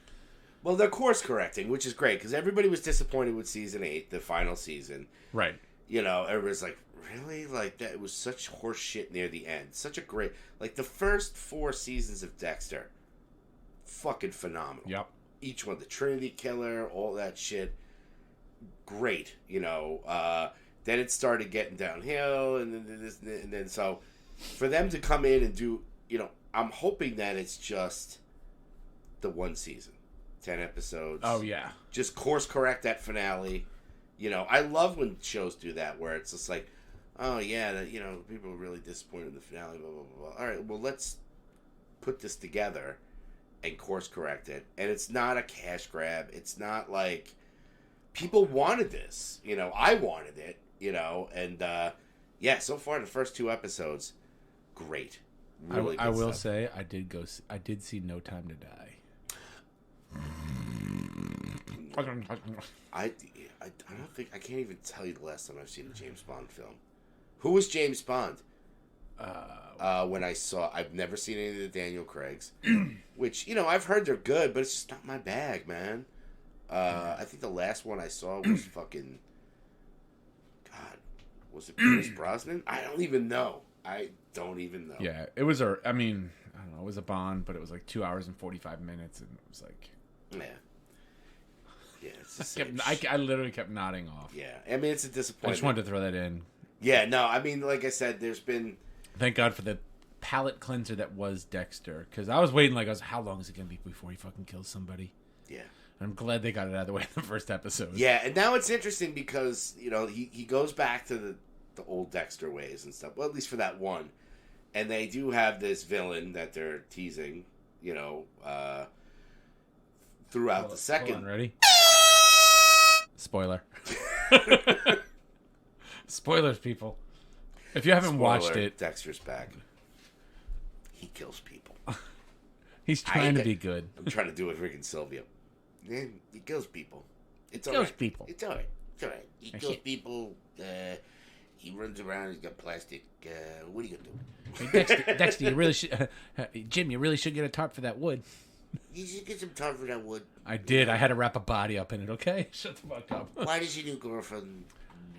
Well, they're course correcting, which is great because everybody was disappointed with season 8, the final season. Right. Everybody's like, really? Like, that it was such horse shit near the end. Such a great, like, the first 4 seasons of Dexter, fucking phenomenal. Yep. Each one, the Trinity Killer, all that shit, great. Then it started getting downhill, and then so for them to come in and do, I'm hoping that it's just the one season, 10 episodes. Oh, yeah. Just course correct that finale. I love when shows do that, where it's just like, oh yeah, people were really disappointed in the finale, blah, blah, blah, blah. All right, well, let's put this together and course correct it. And it's not a cash grab. It's not like people wanted this. I wanted it, and yeah, so far the first 2 episodes, great. Really I good will stuff. say I did see No Time to Die. I don't think I can't even tell you the last time I've seen a James Bond film. Who was James Bond? When I've never seen any of the Daniel Craigs, which, I've heard they're good, but it's just not my bag, man. I think the last one I saw was fucking, God, was it Pierce Brosnan? I don't even know. Yeah, it was I don't know, it was a Bond, but it was like 2 hours and 45 minutes, and it was like... Yeah, it's the same I literally kept nodding off. Yeah, I mean, it's a disappointment. I just wanted to throw that in. Yeah, no, I mean, like I said, there's been... Thank God for the palate cleanser that was Dexter, because I was waiting how long is it going to be before he fucking kills somebody? Yeah. I'm glad they got it out of the way in the first episode. Yeah, and now it's interesting because, he goes back to the old Dexter ways and stuff, well, at least for that one. And they do have this villain that they're teasing, throughout the second. Hold on, ready? Spoiler. Spoilers, people. If you haven't watched it... Dexter's back. He kills people. He's trying to be good. I'm trying to do it freaking Sylvia. Man, he kills people. It's all Kills right. people. It's all right. It's all right. He kills people. He runs around. He's got plastic. What are you going to do? Hey, Dexter, you really should... Jim, you really should get a tarp for that wood. You should get some tarp for that wood. I did. I had to wrap a body up in it, okay? Shut the fuck up. Why does your new girlfriend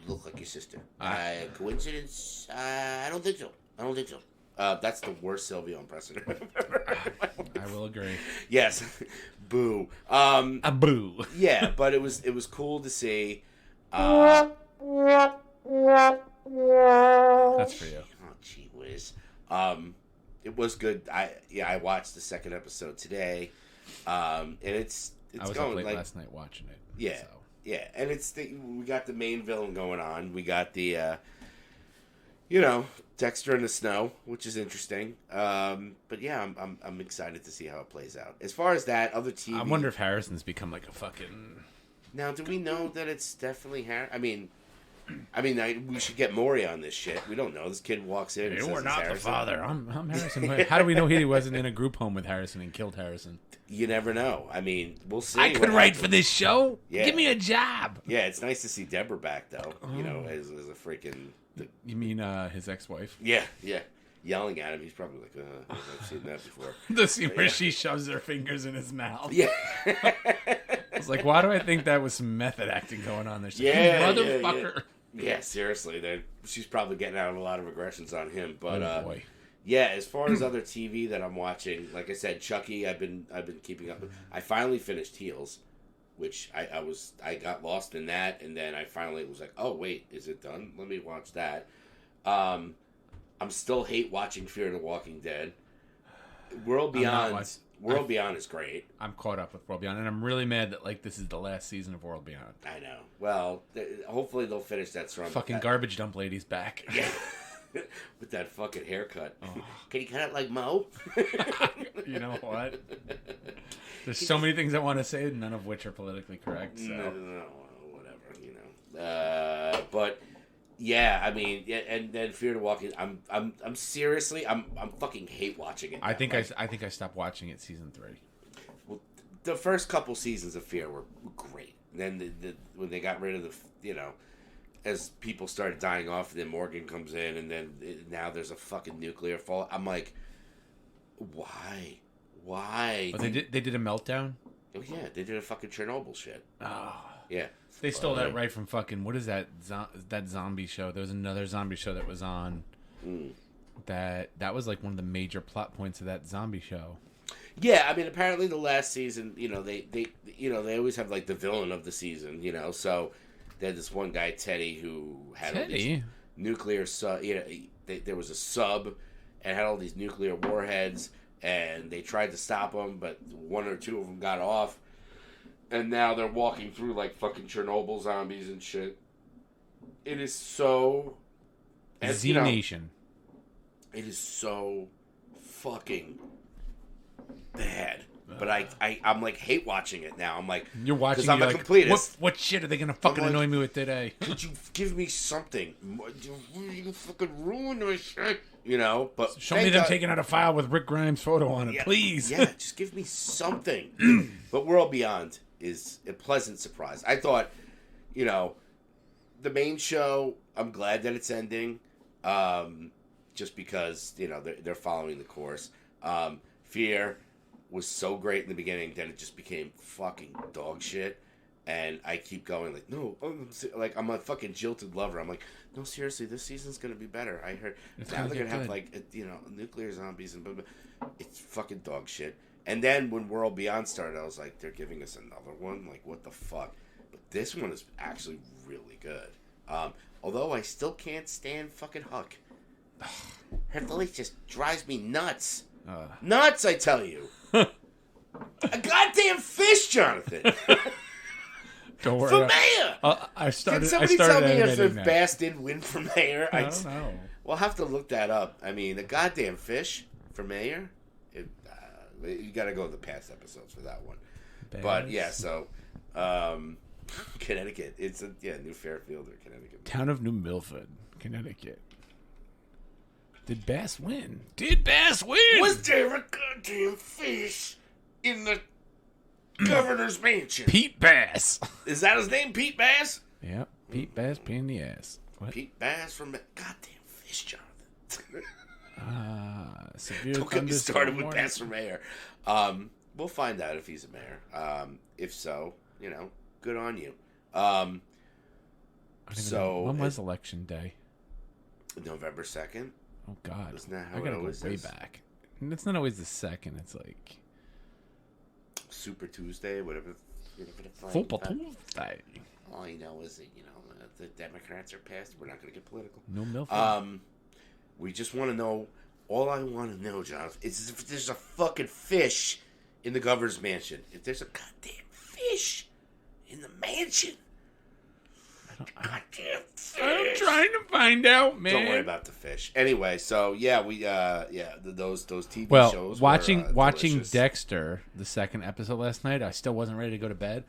look like your sister? Coincidence? I don't think so. That's the worst Sylvia impression I've ever heard. I will agree. Yes. Boo. A boo. Yeah, but it was cool to see. That's for you. Oh, gee whiz. It was good. I watched the second episode today. And it's I was going up late like last night watching it. Yeah. So. Yeah, and we got the main villain going on. We got the Dexter in the snow, which is interesting. But yeah, I'm excited to see how it plays out. As far as that other TV, I wonder if Harrison's become like a fucking... Now, do we know that it's definitely Harrison? We should get Maury on this shit. We don't know. This kid walks in. We're not the father. I'm Harrison. How do we know he wasn't in a group home with Harrison and killed Harrison? You never know. We'll see. I could write for this show. Yeah. Give me a job. Yeah, it's nice to see Deborah back though. As a freaking. You mean his ex-wife? Yeah. Yelling at him. He's probably like, I've seen that before. The scene where she shoves her fingers in his mouth. Yeah. I was like, why do I think that was some method acting going on there? She's like, motherfucker. Yeah, seriously. She's probably getting out of a lot of aggressions on him. But boy. Yeah, as far as other TV that I'm watching, like I said, Chucky, I've been keeping up with. I finally finished Heels, which I got lost in that, and then I finally was like, oh wait, is it done? Let me watch that. I'm still hate watching Fear the Walking Dead. World Beyond is great. I'm caught up with World Beyond, and I'm really mad that this is the last season of World Beyond. I know. Well, hopefully they'll finish that strong. Fucking garbage dump lady's back. Yeah. With that fucking haircut. Oh. Can you cut it like Mo? You know what? There's so many things I want to say, none of which are politically correct. So. No, whatever, But yeah, and then Fear the Walking. I'm seriously, I'm fucking hate watching it. I think I stopped watching it season 3. Well, the first couple seasons of Fear were great. And then when they got rid of as people started dying off, and then Morgan comes in, and then now there's a fucking nuclear fall. I'm like, why? Oh, they did a meltdown? Oh yeah, they did a fucking Chernobyl shit. Oh. Yeah. They stole that right from fucking, what is that zombie show? There was another zombie show that was on that was like one of the major plot points of that zombie show. Yeah, apparently the last season, they always have like the villain of the season, so they had this one guy, Teddy, who had all these nuclear there was a sub and had all these nuclear warheads, and they tried to stop him, but one or two of them got off, and now they're walking through like fucking Chernobyl zombies and shit. It is so Z-Nation. It is so fucking bad. But I'm like hate watching it now. I'm like, you're watching. Because I'm a like, completist. What shit are they gonna fucking annoy me with today? Could you give me something? You fucking ruin my shit. But show me them taking out a file with Rick Grimes' photo on it, please. Yeah, just give me something. But World Beyond is a pleasant surprise. I thought, the main show, I'm glad that it's ending. just because they're following the course. Fear was so great in the beginning, then it just became fucking dog shit. And I keep going like, no, I'm a fucking jilted lover. I'm like, no, seriously, this season's gonna be better. I heard now they're gonna have nuclear zombies and blah, blah. It's fucking dog shit. And then when World Beyond started, I was like, they're giving us another one. Like, what the fuck? But this one is actually really good. Although I still can't stand fucking Huck. Her voice just drives me nuts. Nuts, I tell you. A goddamn fish, Jonathan. Don't worry. For mayor. Can somebody tell me if Bass didn't win for mayor? I don't know. We'll have to look that up. I mean, a goddamn fish for mayor. You got to go to the past episodes for that one. Bass. But yeah, so Connecticut. It's New Fairfield or Connecticut. Town of New Milford, Connecticut. Did Bass win? Was there a goddamn fish in the governor's mansion? Pete Bass. Is that his name, Pete Bass? Yep. Pete Bass, pain in the ass. What? Pete Bass from goddamn fish, Jonathan. Severe Don't get me started with Bass for mayor. We'll find out if he's a mayor. If so, good on you. When was election day? November 2nd. Oh God! Isn't that how I gotta it always go way is? back. And it's not always the second. It's like Super Tuesday, whatever. Super Tuesday. All you know is that the Democrats are passed. We're not going to get political. No milk. We just want to know. All I want to know, Jonathan, is if there's a fucking fish in the governor's mansion. If there's a goddamn fish in the mansion. Goddamn fish. I'm trying to find out, man. Don't worry about the fish. Anyway, so we those TV shows. Watching delicious. Dexter, the second episode last night, I still wasn't ready to go to bed.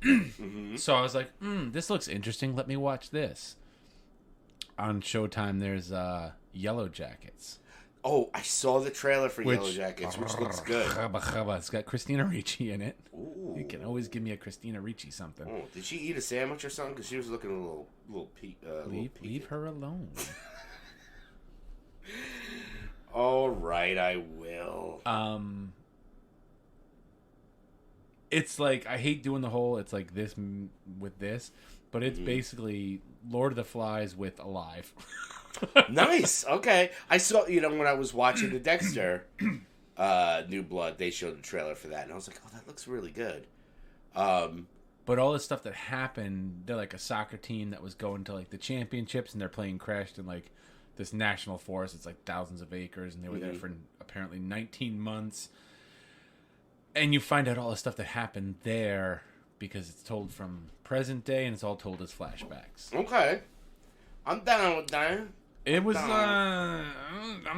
Mm-hmm. So I was like, this looks interesting. Let me watch this. On Showtime, there's Yellow Jackets. Oh, I saw the trailer for Yellow Jackets, which looks good. It's got Christina Ricci in it. Ooh. You can always give me a Christina Ricci something. Oh, did she eat a sandwich or something? Because she was looking a little Leave her alone. All right, I will. It's like, I hate doing the whole, it's like this with this, but it's basically Lord of the Flies with Alive. Nice. Okay. I saw, when I was watching the Dexter New Blood, they showed the trailer for that, and I was like, oh, that looks really good. But all the stuff that happened, they're like a soccer team that was going to like the championships, and their plane crashed in like this national forest. It's like thousands of acres, and they were there for apparently 19 months. And you find out all the stuff that happened there because it's told from present day, and it's all told as flashbacks. Okay. I'm down with that. It was, I'm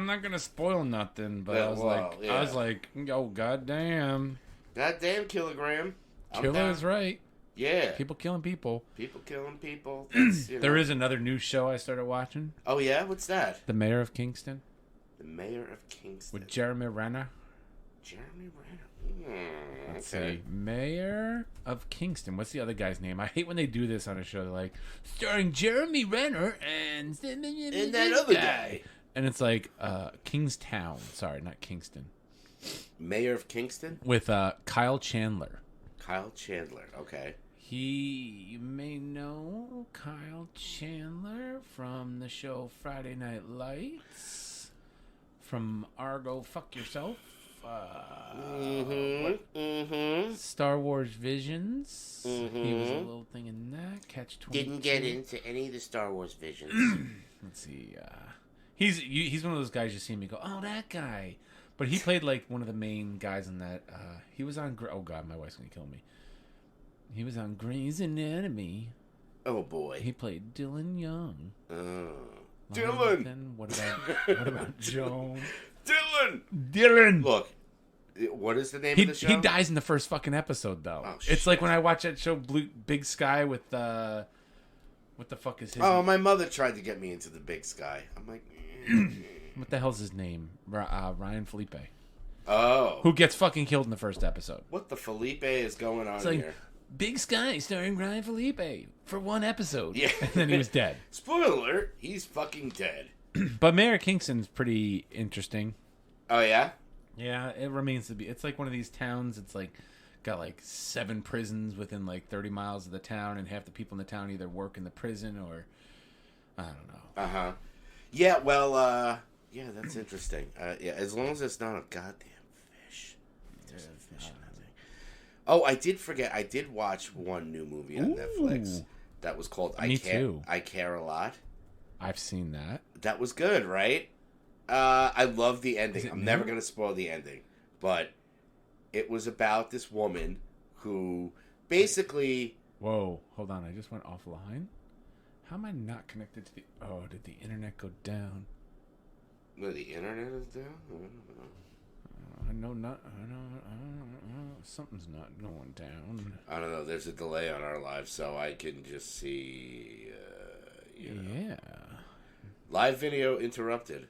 not going to spoil nothing, but I was like, oh, goddamn. Goddamn kilogram. Killer is right. Yeah. People killing people. People killing people. There is another new show I started watching. Oh, yeah? What's that? The Mayor of Kingston. The Mayor of Kingston. With Jeremy Renner. Jeremy Renner. Let's see. Mayor of Kingston. What's the other guy's name? I hate when they do this on a show. They're like, starring Jeremy Renner and that other guy. And it's like Kingstown. Sorry, not Kingston. Mayor of Kingston? With Kyle Chandler. Kyle Chandler, okay. You may know Kyle Chandler from the show Friday Night Lights. From Argo, Fuck Yourself. Star Wars Visions. He was a little thing in that. Catch 22. Didn't get into any of the Star Wars Visions. Let's see. He's one of those guys you see me go, oh, that guy. But he played like one of the main guys in that. He was on. Oh God, my wife's gonna kill me. He was on Grey's Anatomy. Oh boy. He played Dylan Young. Dylan. What about Joan? Dylan. Look, what is the name of the show? He dies in the first fucking episode, though. Oh, it's shit. Like when I watch that show, Big Sky, with what the fuck is his? Oh, my mother tried to get me into the Big Sky. I'm like, what the hell's his name? Ryan Felipe. Oh, who gets fucking killed in the first episode? What the Felipe is going on here? Big Sky starring Ryan Felipe for one episode. Yeah, and then he was dead. Spoiler alert: he's fucking dead. But Mayor Kingston's pretty interesting. Oh yeah. Yeah, it remains to be. It's like one of these towns. It's like got like 7 prisons within like 30 miles of the town, and half the people in the town either work in the prison or I don't know. Uh-huh. Yeah, well, yeah, that's interesting. Yeah, as long as it's not a goddamn fish. There's a fish in that thing. Oh, I did forget. I did watch one new movie on Netflix that was called I Care a Lot. I've seen that. That was good, right? I love the ending. I'm never going to spoil the ending. But it was about this woman who basically... Whoa, hold on. I just went offline. How am I not connected to the... Oh, did the internet go down? No, the internet is down? I know. Something's not going down. I don't know. There's a delay on our live, so I can just see... Yeah. Live video interrupted.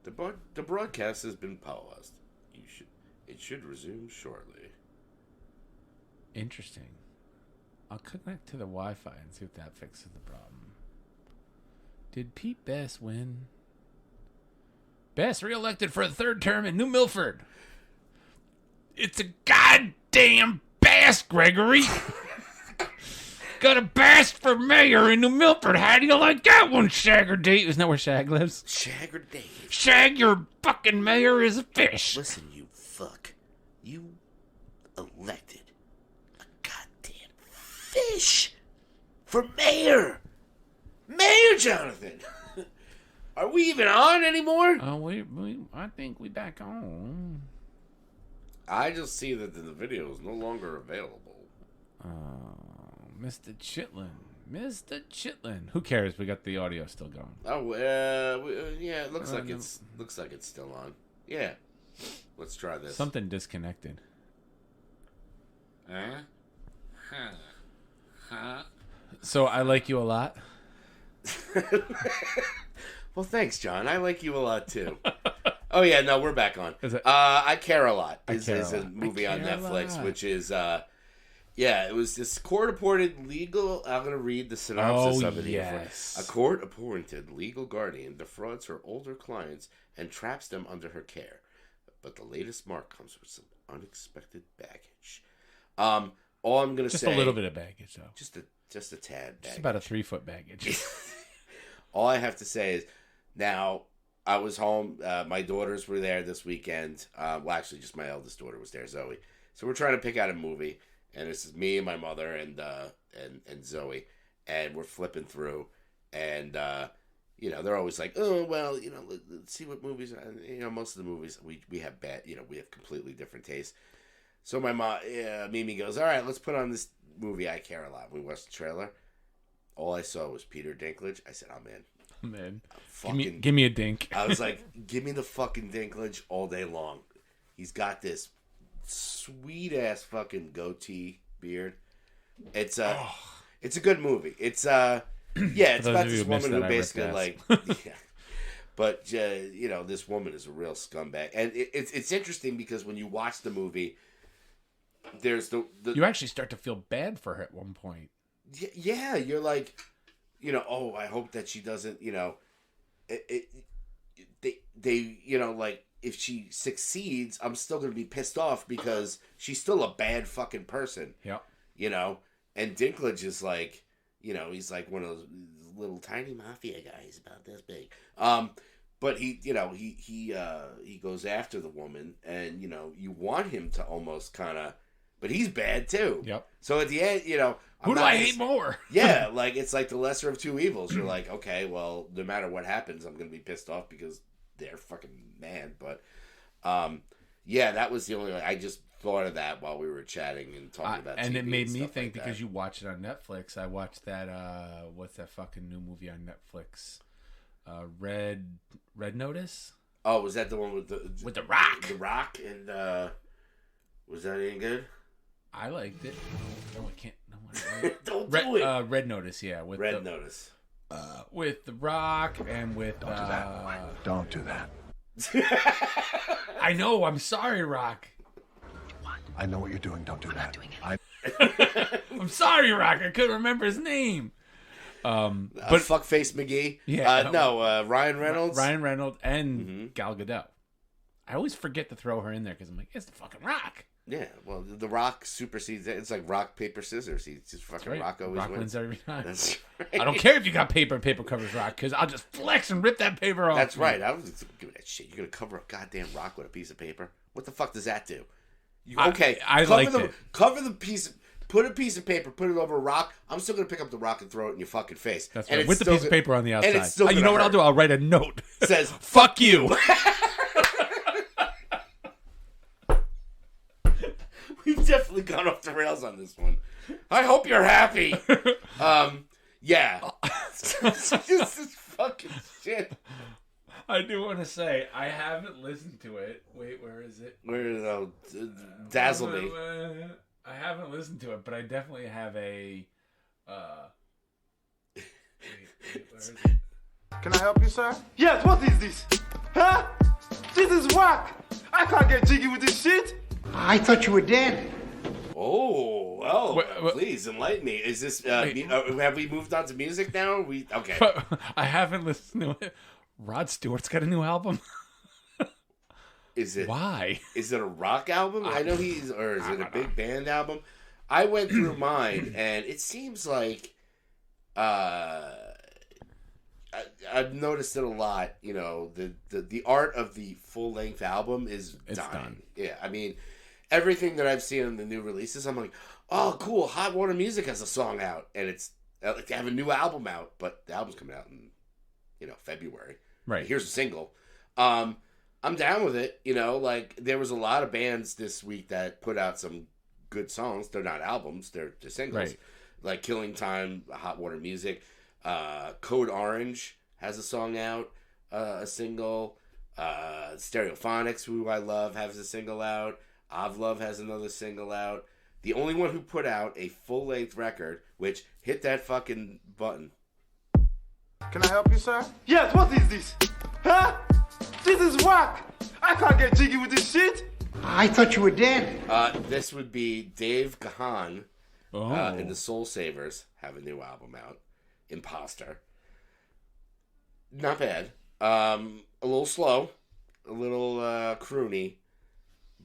The broadcast has been paused. It should resume shortly. Interesting. I'll connect to the Wi-Fi and see if that fixes the problem. Did Pete Best win? Best reelected for a 3rd term in New Milford. It's a goddamn Bass, Gregory. Got a Bass for mayor in New Milford. How do you like that one, Shagger Dave? Isn't that where Shag lives? Shagger Dave. Shag, your fucking mayor is a fish. Listen, you fuck. You elected a goddamn fish for mayor. Mayor Jonathan. Are we even on anymore? I think we back on. I just see that the video is no longer available. Mr. Chitlin. Who cares? We got the audio still going. Oh, yeah. It looks like it's still on. Yeah. Let's try this. Something disconnected. So I like you a lot. Well, thanks, John. I like you a lot too. Oh yeah, no, we're back on. Is it? I Care a Lot is a a movie on Netflix, which is it was this court-appointed legal. I'm going to read the synopsis of it here. A court-appointed legal guardian defrauds her older clients and traps them under her care, but the latest mark comes with some unexpected baggage. All I'm going to say, just a little bit of baggage, though. Just a tad baggage. Just about a 3-foot baggage. All I have to say is, now I was home. My daughters were there this weekend. Well, actually, just my eldest daughter was there, Zoe. So we're trying to pick out a movie. And this is me and my mother and Zoe, and we're flipping through, and they're always like, oh well, let's see what movies. Most of the movies we have we have completely different tastes. So my mom, Mimi goes, all right, let's put on this movie I Care a Lot. We watched the trailer. All I saw was Peter Dinklage. I said, I'm in. Man, give me a dink. I was like, give me the fucking Dinklage all day long. He's got this sweet ass fucking goatee beard. It's a good movie. It's it's about this woman who basically but this woman is a real scumbag, and it's interesting because when you watch the movie, there's the you actually start to feel bad for her at one point. Yeah, you're like, oh, I hope that she doesn't, like, if she succeeds, I'm still going to be pissed off because she's still a bad fucking person. Yeah. And Dinklage is like, he's like one of those little tiny mafia guys about this big. But he goes after the woman, and, you want him to almost kind of, but he's bad too. Yep. So at the end, who do I hate more? Yeah. Like, it's like the lesser of two evils. You're like, okay, well, no matter what happens, I'm going to be pissed off because they're fucking mad. But that was the only, I just thought of that while we were chatting and talking about and TV it made me think like because that. you watch it on Netflix. I watched that what's that fucking new movie on Netflix, Red Notice. Oh, was that the one with the Rock? The Rock, and was that any good? I liked it. No, I can't. No, Don't do it. Red Notice, yeah. With Red Notice. With The Rock and with... Don't do that. I know. I'm sorry, Rock. I know what you're doing. Don't do that. I'm sorry, Rock. I couldn't remember his name. But Fuckface McGee. Yeah. Ryan Reynolds. Ryan Reynolds and Gal Gadot. I always forget to throw her in there because I'm like, it's the fucking Rock. Yeah, well, The Rock supersedes it. It's like rock, paper, scissors. He's just fucking Right. Rock always wins. Every time. That's right. I don't care if you got paper covers Rock, because I'll just flex and rip that paper off. That's right. I was give that shit. You're gonna cover a goddamn rock with a piece of paper? What the fuck does that do? I liked it. Cover the piece. Put a piece of paper. Put it over a rock. I'm still gonna pick up the rock and throw it in your fucking face. That's right. With the piece of paper on the outside. And it's still you know what I'll do? I'll write a note. It says "Fuck you." We've definitely gone off the rails on this one. I hope you're happy. Yeah. This is fucking shit. I do want to say, I haven't listened to it. Wait, where is it? Dazzle Me. I haven't listened to it, but I definitely have a... wait, where is it? Can I help you, sir? Yes, what is this? Huh? This is whack. I can't get jiggy with this shit. I thought you were dead. Oh, well, What- please enlighten me. Is this, have we moved on to music now? Okay. But I haven't listened to it. Rod Stewart's got a new album. Is it? Why? Is it a rock album? I know or is it a big band album? I went through mine, and it seems like I've noticed it a lot. You know, the art of the full length album is dying. Done. Yeah, I mean, everything that I've seen in the new releases, I'm like, oh, cool. Hot Water Music has a song out, and it's like they have a new album out, but the album's coming out in February. Right. Here's a single. I'm down with it. Like there was a lot of bands this week that put out some good songs. They're not albums. They're singles. Right. Like Killing Time, Hot Water Music. Code Orange has a song out, a single. Stereophonics, who I love, has a single out. Ovlove has another single out. The only one who put out a full-length record, which hit that fucking button. Can I help you, sir? Yes, what is this? Huh? This is whack. I can't get jiggy with this shit. I thought you were dead. This would be Dave Gahan Oh. and the Soul Savers have a new album out. Imposter. Not bad. A little slow. A little croony.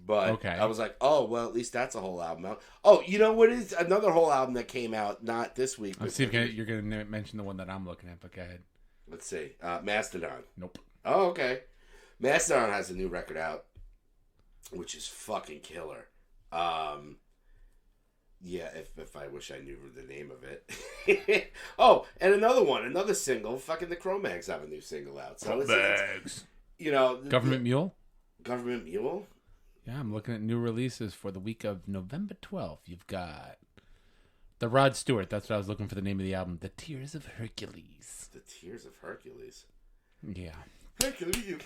But Okay. I was like, oh, well, at least that's a whole album out. Oh, you know what is another whole album that came out, not this week. Let's see if you're going to mention the one that I'm looking at, but go ahead. Let's see. Mastodon. Nope. Oh, okay. Mastodon has a new record out, which is fucking killer. Yeah, if I wish I knew the name of it. Oh, and another single. Fucking the Cro-Mags have a new single out. So it's Government Mule? Government Mule? Yeah, I'm looking at new releases for the week of November 12th. You've got the Rod Stewart. That's what I was looking for the name of the album. The Tears of Hercules. The Tears of Hercules. Yeah. Hercules.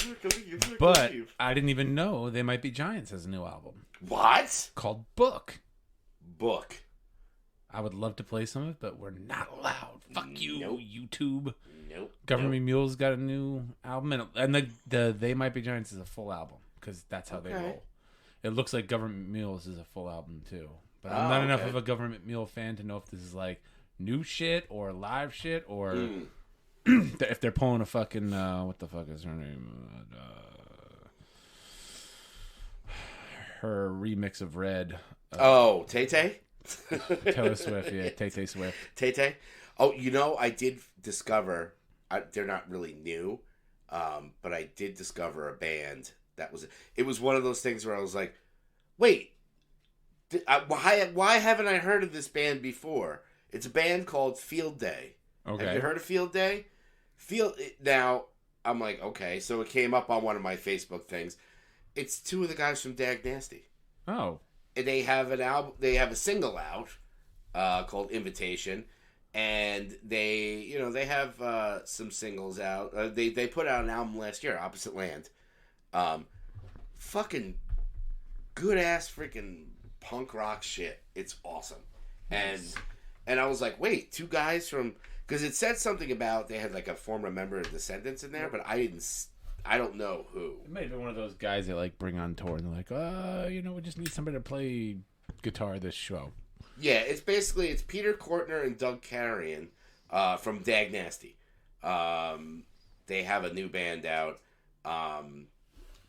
But I didn't even know They Might Be Giants has a new album. What? Called Book. Book. I would love to play some of it, but we're not allowed. Fuck you, Nope. YouTube. Nope. Government Mule's got a new album, and the They Might Be Giants is a full album, because that's how they roll. It looks like Government Mules is a full album, too. But I'm not enough of a Government Mule fan to know if this is, like, new shit or live shit or if they're pulling a fucking... what the fuck is her name? Her remix of Red. Tay-Tay? Taylor Swift, yeah. Tay-Tay Swift. Tay-Tay? Oh, I did discover... they're not really new, but I did discover a band that was... It was one of those things where I was like, wait, why haven't I heard of this band before? It's a band called Field Day. Okay. Have you heard of Field Day? Now, I'm like, okay, so it came up on one of my Facebook things. It's two of the guys from Dag Nasty. Oh. And they have an album. They have a single out called Invitation, and they have some singles out. They put out an album last year, Opposite Land. Fucking good ass freaking punk rock shit. It's awesome. And I was like, wait, two guys from, because it said something about they had like a former member of Descendants in there, but I don't know who. It might have been one of those guys that like bring on tour and they're like, we just need somebody to play guitar this show. Yeah, it's Peter Kortner and Doug Carrion from Dag Nasty. They have a new band out.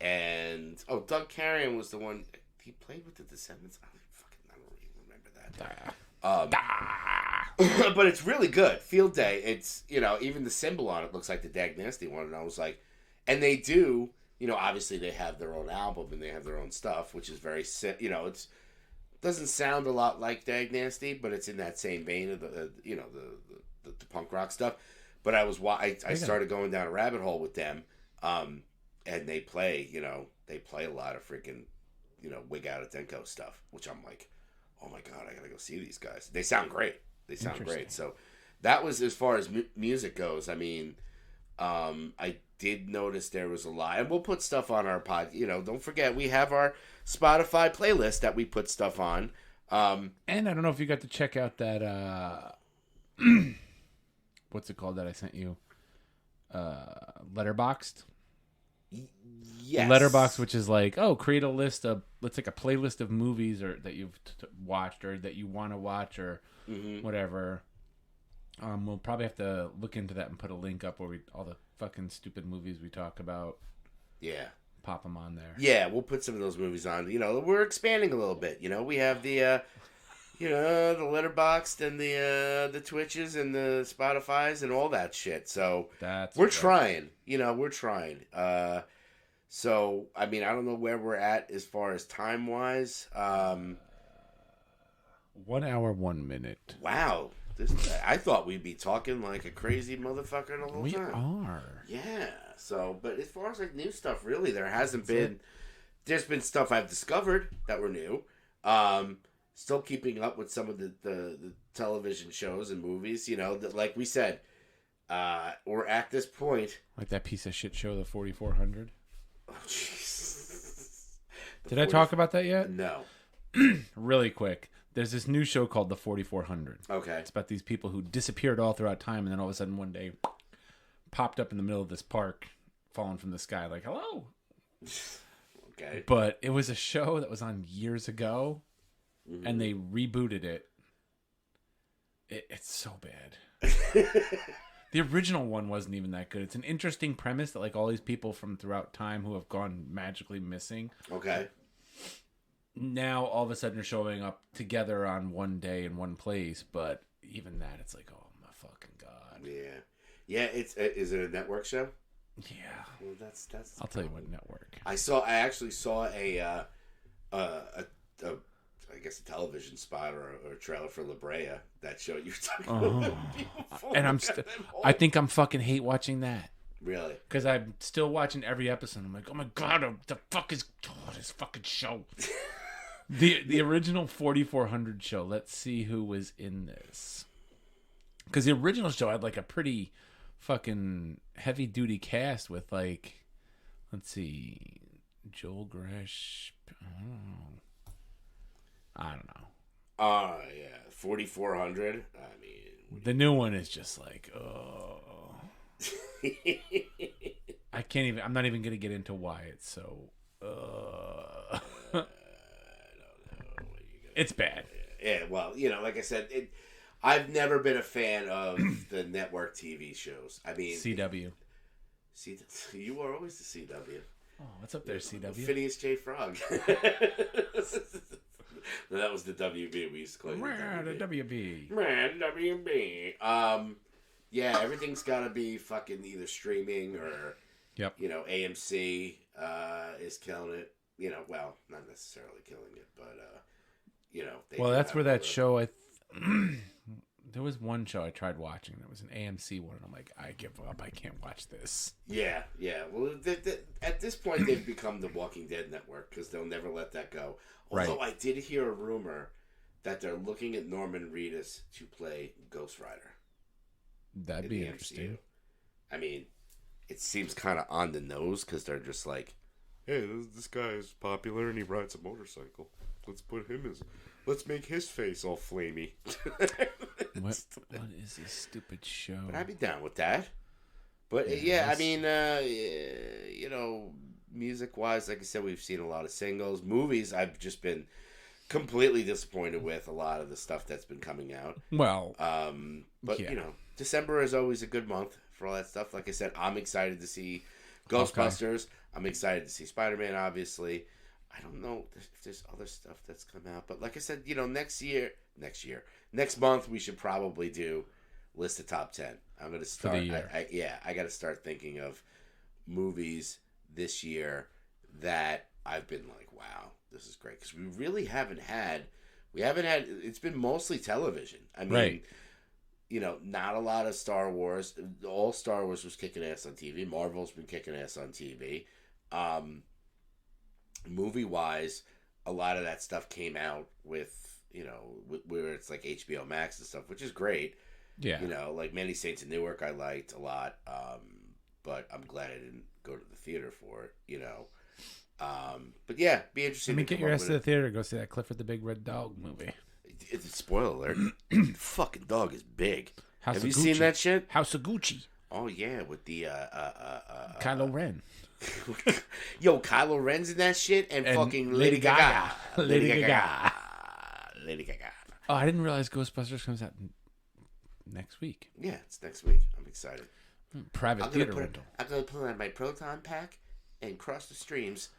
And Doug Carrion was the one. He played with the Descendants. I don't really remember that. But it's really good. Field Day. It's even the symbol on it looks like the Dag Nasty one, and I was like, and they do. Obviously they have their own album and they have their own stuff, which is very it's doesn't sound a lot like Dag Nasty, but it's in that same vein of the punk rock stuff. But I started going down a rabbit hole with them. And they play, a lot of freaking, Wig Out at Denko stuff, which I'm like, oh my God, I gotta go see these guys. They sound great. So that was as far as music goes. I mean, I did notice there was a lot, and we'll put stuff on our pod. Don't forget we have our Spotify playlist that we put stuff on. And I don't know if you got to check out that, what's it called that I sent you? Letterboxd. Yes. Letterboxd, which is like, create a list of, let's like a playlist of movies or that you've watched or that you want to watch or whatever. We'll probably have to look into that and put a link up where all the fucking stupid movies we talk about. Yeah. Pop them on there. Yeah, we'll put some of those movies on. We're expanding a little bit. We have the, the Letterboxd and the Twitches and the Spotifys and all that shit. So we're trying. We're trying. So I mean, I don't know where we're at as far as time wise. 1 hour, 1 minute. Wow. I thought we'd be talking like a crazy motherfucker the whole time. We are. Yeah. So, but as far as like new stuff, really, there hasn't been. There's been stuff I've discovered that were new. Still keeping up with some of the television shows and movies. That, like we said, we're at this point. Like that piece of shit show, the 4400. Oh, jeez. Did I talk about that yet? No. Really quick. There's this new show called The 4400. Okay. It's about these people who disappeared all throughout time and then all of a sudden one day popped up in the middle of this park, falling from the sky like, hello. Okay. But it was a show that was on years ago and they rebooted it. It's so bad. The original one wasn't even that good. It's an interesting premise that like all these people from throughout time who have gone magically missing. Okay. Now all of a sudden are showing up together on one day in one place, but even that, it's like, oh my fucking God. Yeah. Yeah, is it a network show? Yeah. Well, that's I'll tell you what network. I actually saw a I guess a television spot or a trailer for La Brea, that show you were talking about before. And I think I'm fucking hate watching that. Really? Because I'm still watching every episode. I'm like, oh my God, this fucking show. The original 4400 show. Let's see who was in this. Because the original show had like a pretty fucking heavy duty cast with like, let's see, Joel Gresh. I don't know. Yeah, 4400. I mean, the new one is just like, oh. I can't even. I'm not even gonna get into why it's so. I don't know. It's bad. Yeah, well, like I said, I've never been a fan of the network TV shows. I mean, CW. You are always the CW. Oh, what's up there, CW? Phineas J. Frog. No, that was the WB. We used to call it the WB. WB. Yeah, everything's got to be fucking either streaming or, yep. AMC is killing it. Well, not necessarily killing it, but well, that's where that show. There was one show I tried watching. There was an AMC one, and I'm like, I give up. I can't watch this. Yeah. Well, at this point, they've become the Walking Dead network because they'll never let that go. Although I did hear a rumor that they're looking at Norman Reedus to play Ghost Rider. That'd be interesting. MCU. I mean, it seems kind of on the nose because they're just like, hey, this guy is popular and he rides a motorcycle. Let's make his face all flamey. What is this stupid show? But I'd be down with that. But yeah, I mean, music wise, like I said, we've seen a lot of singles. Movies, I've just been completely disappointed with a lot of the stuff that's been coming out. Well, but yeah. you know, December is always a good month for all that stuff. Like I said, I'm excited to see Ghostbusters. Okay. I'm excited to see Spider-Man, obviously. I don't know if there's other stuff that's come out, but like I said, you know, next month we should probably do list of top 10. I'm gonna start. For the year. I got to start thinking of movies this year that I've been like, wow, this is great, because we really haven't had. It's been mostly television. I mean, right. You know, not a lot of Star Wars. All Star Wars was kicking ass on TV. Marvel's been kicking ass on TV. Movie-wise, a lot of that stuff came out with, you know, where it's like HBO Max and stuff, which is great. Yeah. You know, like Many Saints of Newark I liked a lot, but I'm glad I didn't go to the theater for it, you know. But yeah, be interesting. I mean, get your ass to the theater to go see that Clifford the Big Red Dog movie. Spoiler alert. The fucking dog is big. Have you seen that shit? House of Gucci. Oh yeah, with the Kylo Ren. Yo, Kylo Ren's in that shit, and fucking Lady Gaga. Lady Gaga. Oh, I didn't realize Ghostbusters comes out next week. Yeah, it's next week. I'm excited. Private theater rental. I'm gonna put on my proton pack and cross the streams.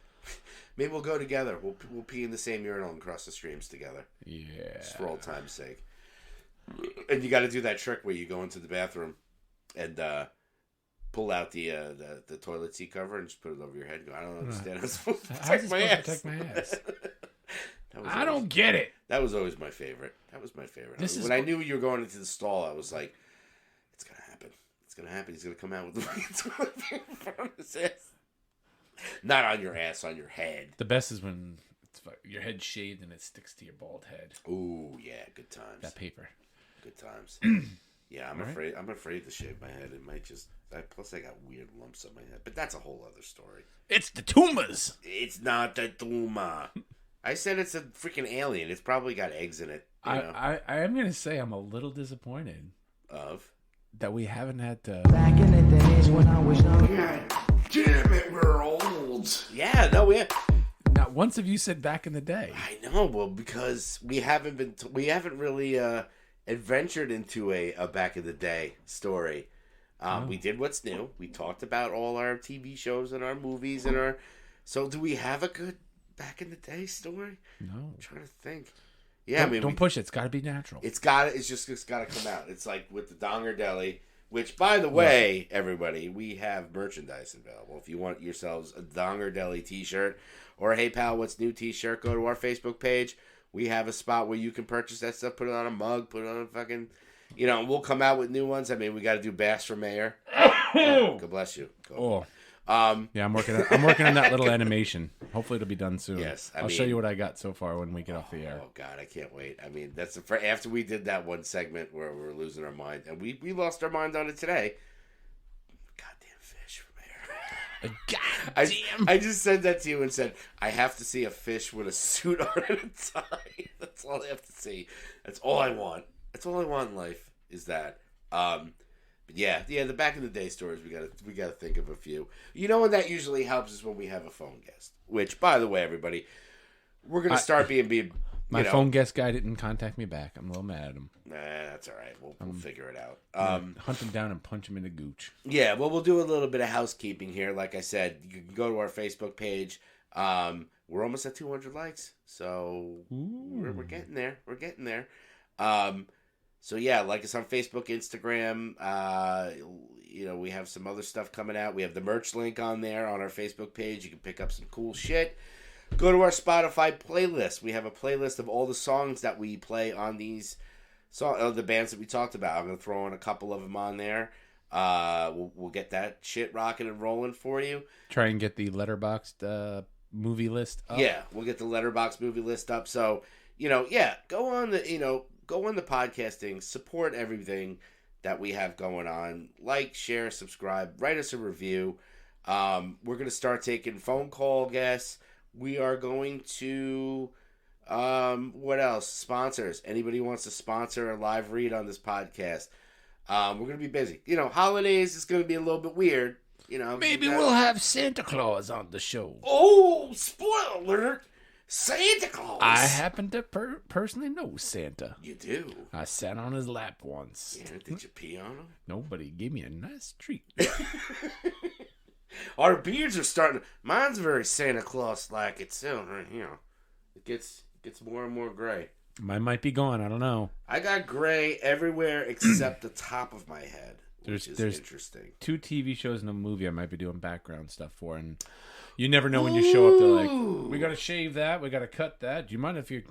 Maybe we'll go together. We'll pee in the same urinal and cross the streams together. Yeah. Just for old time's sake. And you got to do that trick where you go into the bathroom and pull out the toilet seat cover and just put it over your head and go, I don't understand. I'm supposed to protect my ass. I don't get it. That was always my favorite. When I knew you were going into the stall, I was like, it's going to happen. It's going to happen. He's going to come out with the toilet paper in front of his ass. Not on your ass, on your head. The best is when your head's shaved and it sticks to your bald head. Ooh, yeah, good times. That paper. Good times. Yeah, I'm afraid to shave my head. It might just. Plus, I got weird lumps on my head, but that's a whole other story. It's the tumors. It's not the tumor. I said it's a freaking alien. It's probably got eggs in it. I am gonna say I'm a little disappointed that we haven't had to. Back in the days when I was young. Damn it, we're old. Yeah, no, we have. Not once have you said back in the day. I know, well, because we haven't really adventured into a back in the day story. We did what's new. We talked about all our TV shows and our movies and our. So, do we have a good back in the day story? No, I'm trying to think. Yeah, don't push it. It's got to be natural. It's got to come out. It's like with the Donger Deli. Which, by the way, everybody, we have merchandise available. If you want yourselves a Donger Deli t-shirt or a Hey Pal, What's New t-shirt, go to our Facebook page. We have a spot where you can purchase that stuff, put it on a mug, put it on a fucking... You know, we'll come out with new ones. I mean, we got to do Bass for Mayor. God bless you. Yeah, I'm working on that little animation. Hopefully it'll be done soon. Yes. I'll show you what I got so far when we get off the air. Oh, God, I can't wait. I mean, that's after we did that one segment where we were losing our mind, and we lost our mind on it today. Goddamn fish from here. I just said that to you and said, I have to see a fish with a suit on and a tie. That's all I have to see. That's all I want. That's all I want in life is that. But yeah, the back in the day stories, we gotta think of a few. You know when that usually helps is when we have a phone guest. Which, by the way, everybody, we're gonna start being. My phone guest guy didn't contact me back. I'm a little mad at him. Nah, that's all right. We'll figure it out. Hunt him down and punch him in the gooch. Yeah, well, we'll do a little bit of housekeeping here. Like I said, you can go to our Facebook page. We're almost at 200 likes, so we're getting there. We're getting there. So yeah, like us on Facebook, Instagram. You know, we have some other stuff coming out. We have the merch link on there on our Facebook page. You can pick up some cool shit. Go to our Spotify playlist. We have a playlist of all the songs that we play on these the bands that we talked about. I'm gonna throw in a couple of them on there. We'll get that shit rocking and rolling for you. Try and get the Letterboxd movie list up. Yeah, we'll get the Letterboxd movie list up. So go on the podcasting, support everything that we have going on. Like, share, subscribe, write us a review. We're going to start taking phone call guests. We are going to, what else? Sponsors. Anybody who wants to sponsor a live read on this podcast. We're going to be busy. Holidays is going to be a little bit weird. Maybe we'll have Santa Claus on the show. Oh, spoiler alert. Santa Claus. I happen to personally know Santa. You do? I sat on his lap once. Yeah, did you pee on him? Nobody gave me a nice treat. Our beards are starting. Mine's very Santa Claus-like. It's still, you know, it gets more and more gray. Mine might be gone. I don't know. I got gray everywhere except the top of my head. Which is interesting. 2 TV shows and a movie I might be doing background stuff for, and you never know when you show up. They're like, we got to shave that, we got to cut that. Do you mind if you?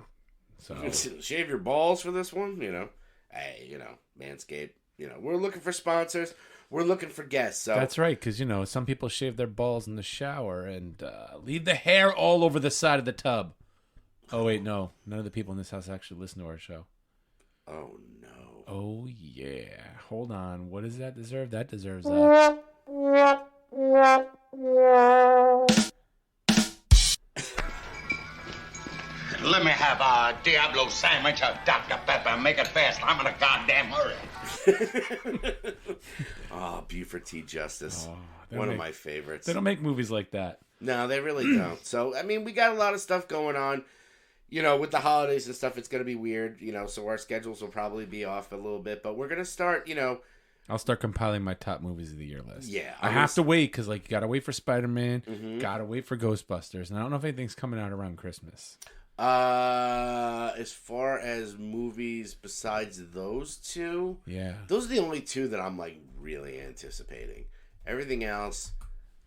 So shave your balls for this one? You know, hey, you know, Manscaped. You know, we're looking for sponsors. We're looking for guests. So that's right, because you know some people shave their balls in the shower and leave the hair all over the side of the tub. Oh wait, no, none of the people in this house actually listen to our show. Oh no. Oh yeah. Hold on. What does that deserve? That deserves that. Let me have a Diablo sandwich of Dr. Pepper. Make it fast. I'm in a goddamn hurry. Oh, Buford T. Justice. One of my favorites. They don't make movies like that. No, they really don't. So, I mean, we got a lot of stuff going on. You know, with the holidays and stuff, it's going to be weird, you know, so our schedules will probably be off a little bit. But we're going to start, you know. I'll start compiling my top movies of the year list. Yeah. I have to wait because, like, you got to wait for Spider-Man, Mm-hmm. got to wait for Ghostbusters, and I don't know if anything's coming out around Christmas. As far as movies besides those two, yeah, those are the only two that I'm, like, really anticipating. Everything else,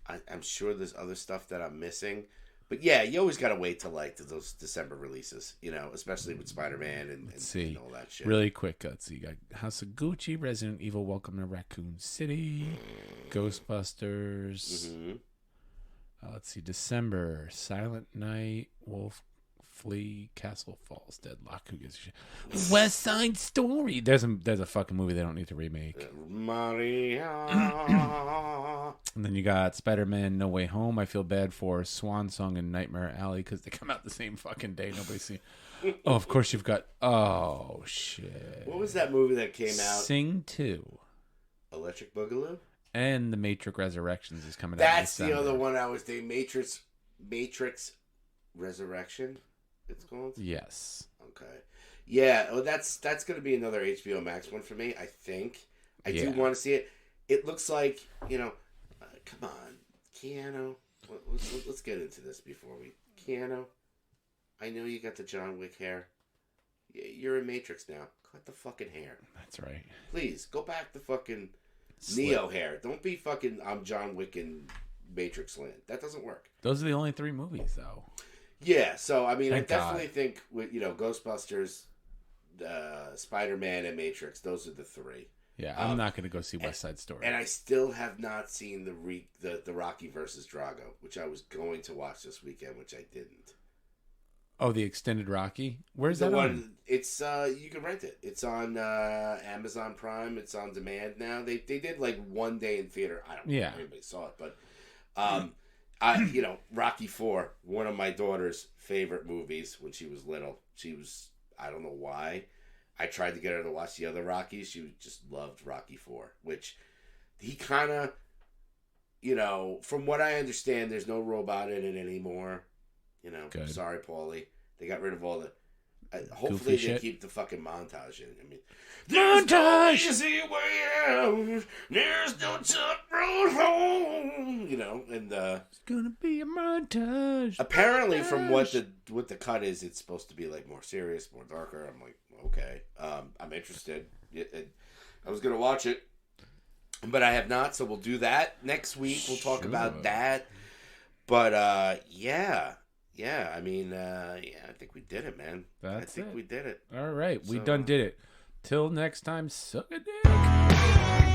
I'm sure there's other stuff that I'm missing. But yeah, you always gotta wait till like those December releases, you know, especially with Spider-Man and all that shit. Really quick, let's see. You got House of Gucci, Resident Evil, Welcome to Raccoon City, Ghostbusters. Mm-hmm. Let's see, December, Silent Night, Wolf, Flea, Castle Falls, Deadlock. Who gives a shit? West Side Story. There's a fucking movie they don't need to remake. Maria. And then you got Spider-Man No Way Home. I feel bad for Swan Song and Nightmare Alley because they come out the same fucking day. Nobody's seen. Oh, of course you've got. Oh shit. What was that movie that came out? Sing 2. Electric Boogaloo. And The Matrix Resurrections is coming out. That's the other one I was thinking. Matrix Resurrection. It's called. Yes. Okay. Yeah. Well, that's going to be another HBO Max one for me. I think. I do want to see it. It looks like, you know. Come on, Keanu. Let's get into this before we. Keanu. I know you got the John Wick hair. You're in Matrix now. Cut the fucking hair. That's right. Please go back to fucking Neo hair. Don't be fucking. I'm John Wick in Matrix land. That doesn't work. Those are the only 3 movies, though. Yeah, so I mean, Thank I definitely think with Ghostbusters, Spider-Man, and Matrix. Those are the 3. Yeah, I'm not going to go see West Side Story. And I still have not seen the Rocky versus Drago, which I was going to watch this weekend, which I didn't. Oh, the extended Rocky? Where's that on? It's you can rent it. It's on Amazon Prime. It's on demand now. They did like one day in theater. I don't know if anybody saw it, but Rocky 4, one of my daughter's favorite movies when she was little. She was, I don't know why. I tried to get her to watch the other Rockies. She just loved Rocky 4, which he kind of, from what I understand, there's no robot in it anymore. Good. Sorry, Paulie. They got rid of all the. Hopefully, they keep the fucking montage in. I mean, there's no easy way out. There's no tough road home. And it's gonna be a montage. Apparently, from what the cut is, it's supposed to be like more serious, more darker. I'm like, okay, I'm interested. I was gonna watch it, but I have not. So we'll do that next week. We'll talk about that. But yeah. I mean, I think we did it, man. I think we did it. All right, we done did it. Till next time, suck a dick.